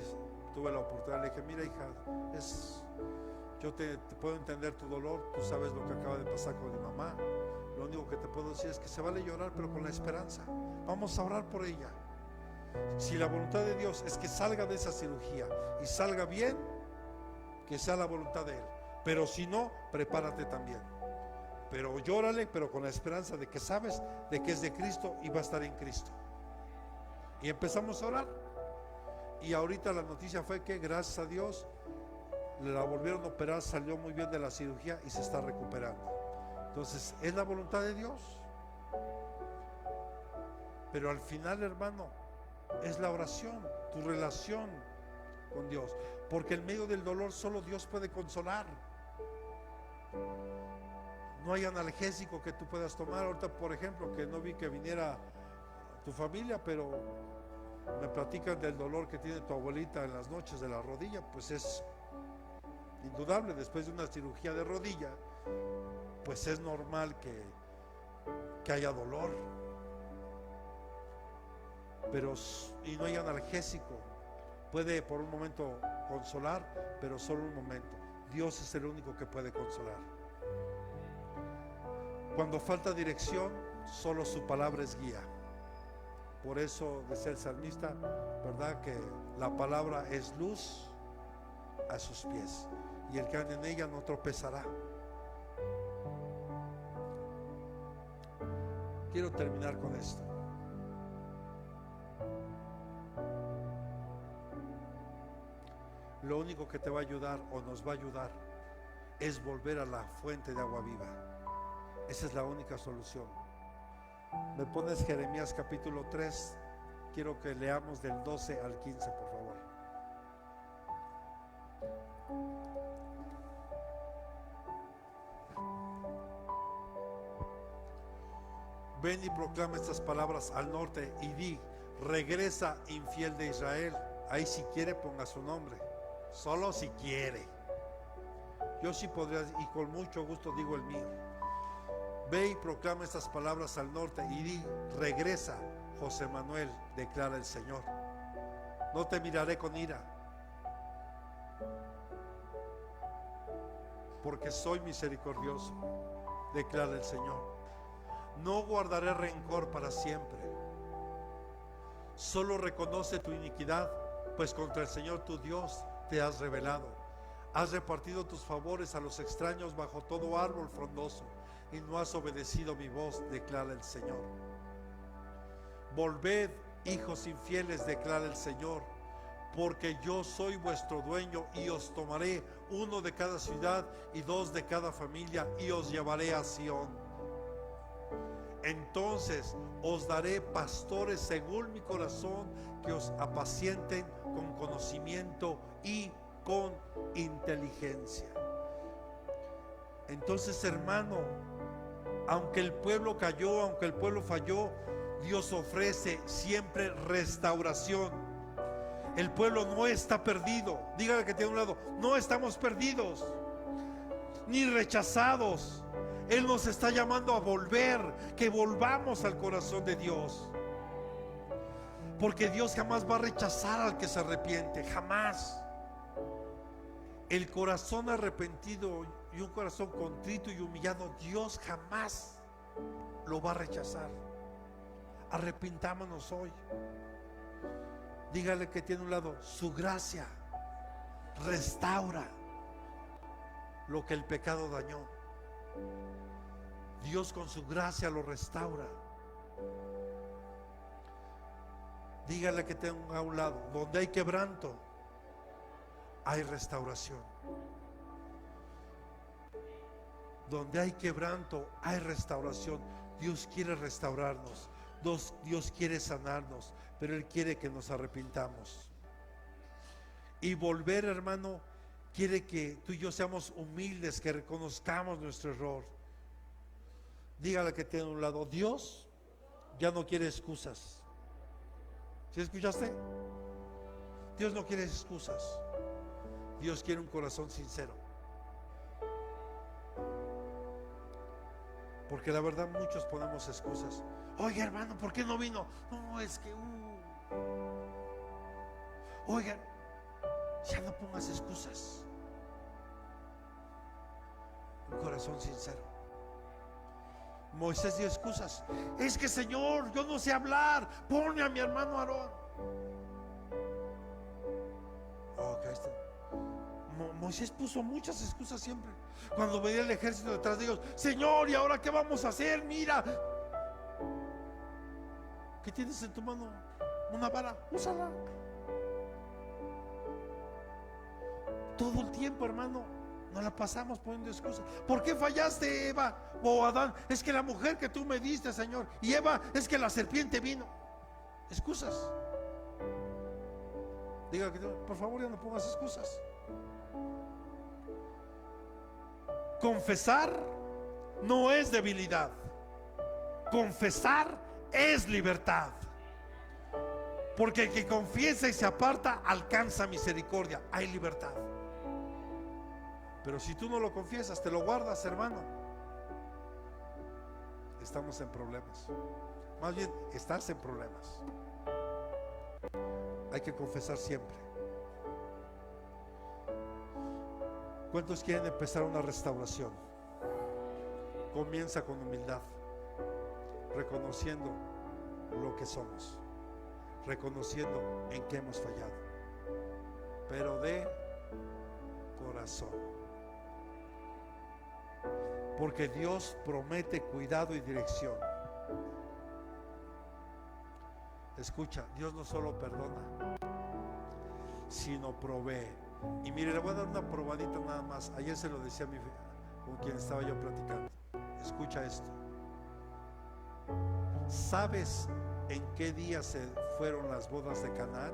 Speaker 1: tuve la oportunidad, le dije, mira hija, yo te puedo entender tu dolor, tú sabes lo que acaba de pasar con mi mamá. Lo único que te puedo decir es que se vale llorar, pero con la esperanza. Vamos a orar por ella. Si la voluntad de Dios es que salga de esa cirugía y salga bien, que sea la voluntad de Él. Pero si no, prepárate también. Pero llórale, pero con la esperanza de que sabes de que es de Cristo y va a estar en Cristo. Y empezamos a orar. Y ahorita la noticia fue que gracias a Dios la volvieron a operar, salió muy bien de la cirugía y se está recuperando. Entonces es la voluntad de Dios. Pero al final, hermano, es la oración, tu relación con Dios, porque en medio del dolor solo Dios puede consolar. No hay analgésico que tú puedas tomar. Ahorita, por ejemplo, que no vi que viniera tu familia, pero me platican del dolor que tiene tu abuelita en las noches de la rodilla. Pues es indudable, después de una cirugía de rodilla, pues es normal que haya dolor. Pero, y no hay analgésico. Puede por un momento consolar, pero solo un momento. Dios es el único que puede consolar. Cuando falta dirección, solo su palabra es guía. Por eso decía el salmista, ¿verdad? Que la palabra es luz a sus pies, y el que anda en ella no tropezará. Quiero terminar con esto. Lo único que te va a ayudar o nos va a ayudar es volver a la fuente de agua viva. Esa es la única solución. Me pones Jeremías capítulo 3. Quiero que leamos del 12 al 15, por favor. Ven y proclama estas palabras al norte y di: regresa, infiel de Israel. Ahí si quiere ponga su nombre, solo si quiere. Yo sí podría, y con mucho gusto digo el mío. Ve y proclama estas palabras al norte y di: regresa, José Manuel, declara el Señor. No te miraré con ira, porque soy misericordioso, declara el Señor. No guardaré rencor para siempre. Solo reconoce tu iniquidad, pues contra el Señor tu Dios te has rebelado. Has repartido tus favores a los extraños bajo todo árbol frondoso, y no has obedecido mi voz, declara el Señor. Volved, hijos infieles, declara el Señor, porque yo soy vuestro dueño, y os tomaré uno de cada ciudad y dos de cada familia, y os llevaré a Sión. Entonces os daré pastores según mi corazón, que os apacienten con conocimiento y con inteligencia. Entonces, hermano, aunque el pueblo cayó, aunque el pueblo falló, Dios ofrece siempre restauración. El pueblo no está perdido. Dígale que tiene a un lado: no estamos perdidos ni rechazados. Él nos está llamando a volver, que volvamos al corazón de Dios, porque Dios jamás va a rechazar al que se arrepiente, jamás. El corazón arrepentido y un corazón contrito y humillado, Dios jamás lo va a rechazar. Arrepintámonos hoy. Dígale que tiene a un lado: su gracia restaura lo que el pecado dañó. Dios con su gracia lo restaura. Dígale que tenga a un lado: donde hay quebranto, hay restauración. Donde hay quebranto, hay restauración. Dios quiere restaurarnos, Dios quiere sanarnos, pero Él quiere que nos arrepintamos. Y volver, hermano, quiere que tú y yo seamos humildes, que reconozcamos nuestro error. Dígale que tiene a un lado: Dios ya no quiere excusas. ¿Sí escuchaste? Dios no quiere excusas. Dios quiere un corazón sincero. Porque la verdad muchos ponemos excusas. Oye, hermano, ¿por qué no vino? No, es que oigan, ya no pongas excusas. Un corazón sincero. Moisés dio excusas. Es que, Señor, yo no sé hablar, ponle a mi hermano Aarón. Ok, está. Moisés puso muchas excusas siempre. Cuando veía el ejército detrás de ellos, Señor, ¿y ahora qué vamos a hacer? Mira, ¿qué tienes en tu mano? Una vara, úsala. Todo el tiempo, hermano, nos la pasamos poniendo excusas. ¿Por qué fallaste, Eva o Adán? Es que la mujer que tú me diste, Señor. Y Eva, es que la serpiente vino. Excusas. Diga, por favor, ya no pongas excusas. Confesar no es debilidad. Confesar es libertad. Porque el que confiesa y se aparta alcanza misericordia. Hay libertad. Pero si tú no lo confiesas, te lo guardas, hermano, estamos en problemas. Más bien, estás en problemas. Hay que confesar siempre. ¿Cuántos quieren empezar una restauración? Comienza con humildad, reconociendo lo que somos, reconociendo en qué hemos fallado, pero de corazón. Porque Dios promete cuidado y dirección. Escucha, Dios no solo perdona, sino provee. Y mire, le voy a dar una probadita nada más. Ayer se lo decía a mi con quien estaba yo platicando. Escucha esto. ¿Sabes en qué día se fueron las bodas de Canaán?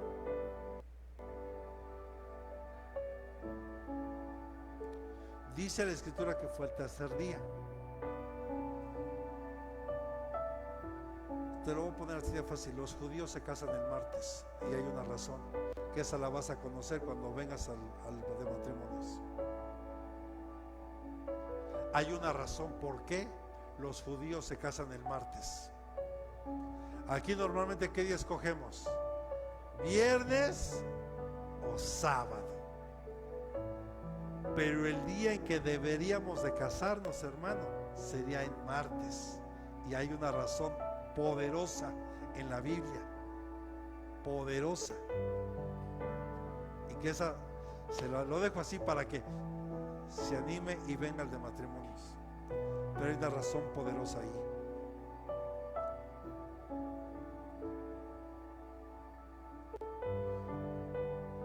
Speaker 1: Dice la escritura que fue el tercer día. Te lo voy a poner así de fácil. Los judíos se casan el martes y hay una razón, que esa la vas a conocer cuando vengas al de matrimonios. Hay una razón por qué los judíos se casan el martes. Aquí normalmente, ¿qué día escogemos? ¿Viernes o sábado? Pero el día en que deberíamos de casarnos, hermano, sería en martes. Y hay una razón poderosa en la Biblia. Poderosa. Y que esa se lo dejo así para que se anime y venga al de matrimonios. Pero hay una razón poderosa ahí.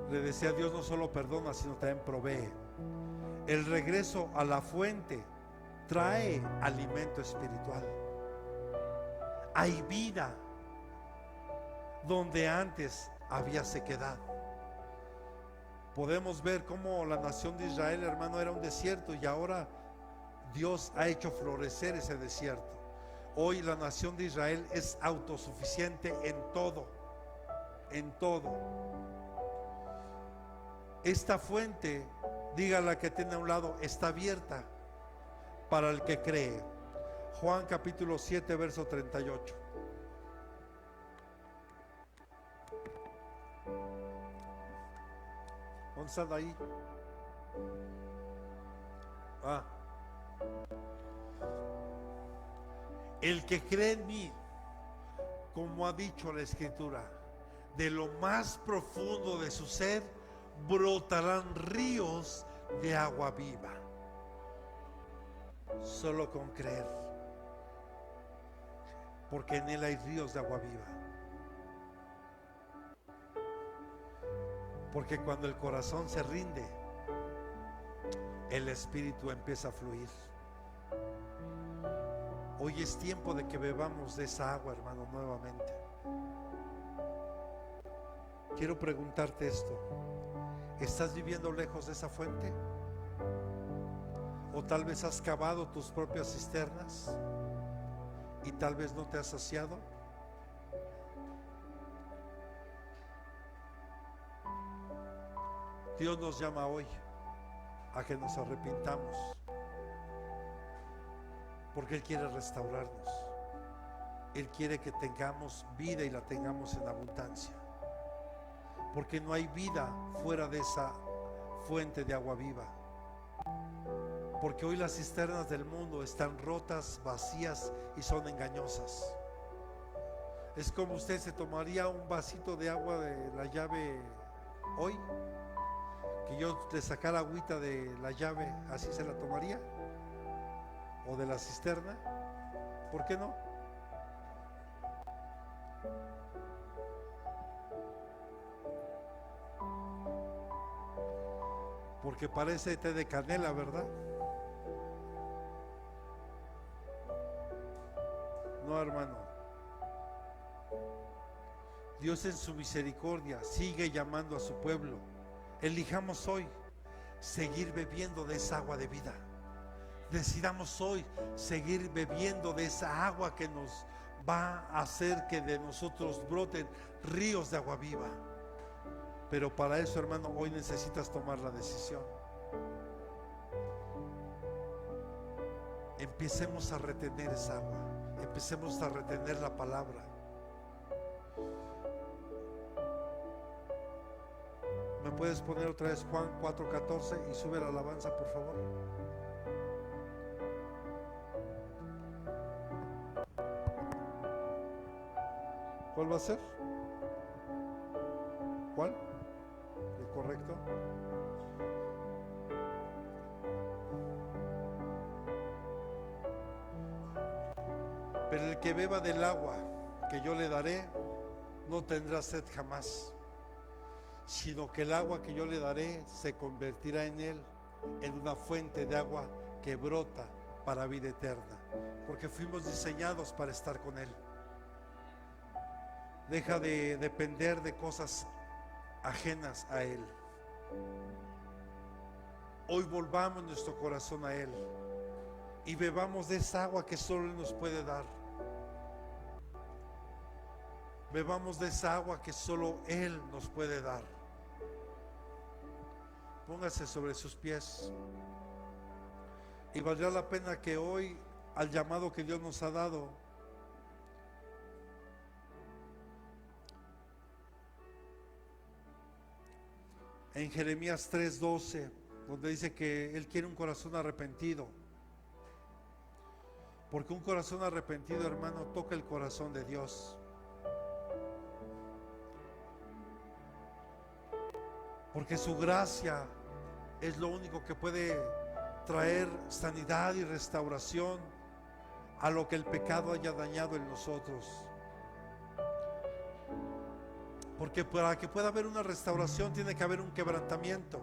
Speaker 1: Le decía, Dios no solo perdona, sino también provee. El regreso a la fuente trae alimento espiritual. Hay vida donde antes había sequedad. Podemos ver cómo la nación de Israel, hermano, era un desierto y ahora Dios ha hecho florecer ese desierto. Hoy la nación de Israel es autosuficiente en todo, en todo. Esta fuente, dígala que tiene a un lado, está abierta para el que cree. Juan capítulo 7, verso 38. ¿Dónde están ahí? El que cree en mí, como ha dicho la escritura, de lo más profundo de su ser brotarán ríos de agua viva. Solo con creer, porque en él hay ríos de agua viva. Porque cuando el corazón se rinde, el espíritu empieza a fluir. Hoy es tiempo de que bebamos de esa agua, hermano, nuevamente. Quiero preguntarte esto: ¿estás viviendo lejos de esa fuente? ¿O tal vez has cavado tus propias cisternas y tal vez no te has saciado? Dios nos llama hoy a que nos arrepintamos porque Él quiere restaurarnos. Él quiere que tengamos vida y la tengamos en abundancia, porque no hay vida fuera de esa fuente de agua viva. Porque hoy las cisternas del mundo están rotas, vacías y son engañosas. Es como usted se tomaría un vasito de agua de la llave hoy, que yo le sacara agüita de la llave, ¿así se la tomaría? ¿O de la cisterna? ¿Por qué no? Porque parece té de canela, ¿verdad? No, hermano. Dios en su misericordia sigue llamando a su pueblo. Elijamos hoy seguir bebiendo de esa agua de vida. Decidamos hoy seguir bebiendo de esa agua que nos va a hacer que de nosotros broten ríos de agua viva. Pero para eso, hermano, hoy necesitas tomar la decisión. Empecemos a retener esa agua. Empecemos a retener la palabra. ¿Me puedes poner otra vez Juan 4:14 y sube la alabanza, por favor? ¿Cuál va a ser? ¿Cuál? ¿El correcto? Pero el que beba del agua que yo le daré no tendrá sed jamás, sino que el agua que yo le daré se convertirá en él en una fuente de agua que brota para vida eterna, porque fuimos diseñados para estar con él. Deja de depender de cosas ajenas a él. Hoy volvamos nuestro corazón a él y bebamos de esa agua que solo él nos puede dar. Bebamos de esa agua que solo él nos puede dar. Póngase sobre sus pies. Y valdrá la pena que hoy, al llamado que Dios nos ha dado, en Jeremías 3:12, donde dice que Él quiere un corazón arrepentido. Porque un corazón arrepentido, hermano, toca el corazón de Dios. Porque su gracia es lo único que puede traer sanidad y restauración a lo que el pecado haya dañado en nosotros. Porque para que pueda haber una restauración tiene que haber un quebrantamiento.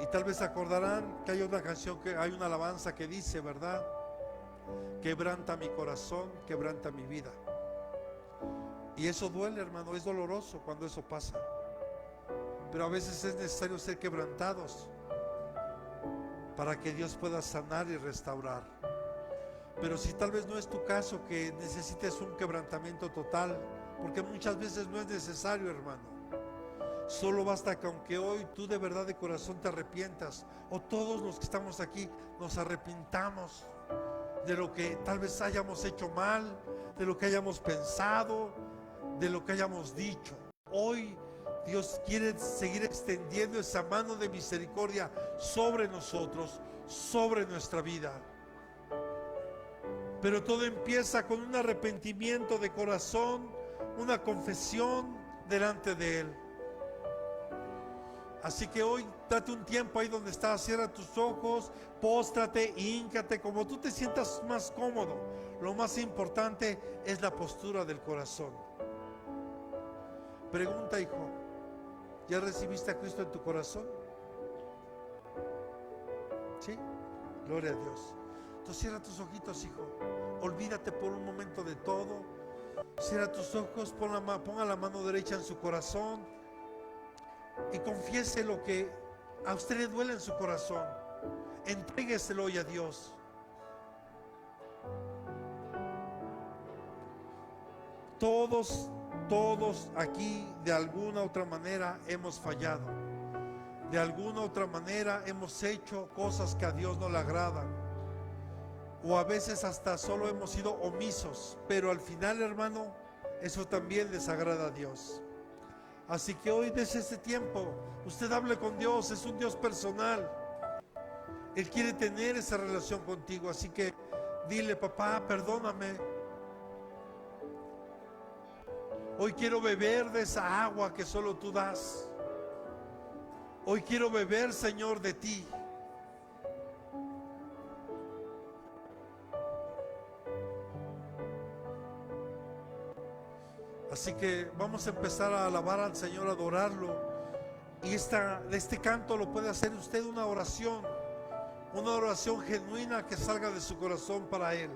Speaker 1: Y tal vez acordarán que hay una canción, que hay una alabanza que dice, ¿verdad? Quebranta mi corazón, quebranta mi vida. Y eso duele, hermano, es doloroso cuando eso pasa. Pero a veces es necesario ser quebrantados para que Dios pueda sanar y restaurar. Pero si tal vez no es tu caso, que necesites un quebrantamiento total, porque muchas veces no es necesario, hermano. Solo basta que aunque hoy tú de verdad de corazón te arrepientas, o todos los que estamos aquí nos arrepintamos de lo que tal vez hayamos hecho mal, de lo que hayamos pensado, de lo que hayamos dicho. Hoy Dios quiere seguir extendiendo esa mano de misericordia sobre nosotros, sobre nuestra vida. Pero todo empieza con un arrepentimiento de corazón, una confesión delante de Él. Así que hoy date un tiempo ahí donde estás, cierra tus ojos, póstrate, híncate, como tú te sientas más cómodo. Lo más importante es la postura del corazón. Pregunta, hijo, ¿ya recibiste a Cristo en tu corazón? ¿Sí? Gloria a Dios. Entonces cierra tus ojitos, hijo. Olvídate por un momento de todo. Cierra tus ojos, ponga la mano derecha en su corazón y confiese lo que a usted le duele en su corazón. Entrégueselo hoy a Dios. Todos aquí de alguna otra manera hemos fallado. De alguna otra manera hemos hecho cosas que a Dios no le agradan. o a veces hasta solo hemos sido omisos, pero al final, hermano, eso también les agrada a Dios. Así que hoy, desde este tiempo, usted hable con Dios. Es un Dios personal. Él quiere tener esa relación contigo. Así que dile: papá, perdóname. Hoy quiero beber de esa agua que solo tú das. Hoy quiero beber, Señor, de ti. Así que vamos a empezar a alabar al Señor, a adorarlo. Y de este canto lo puede hacer usted una oración genuina que salga de su corazón para Él.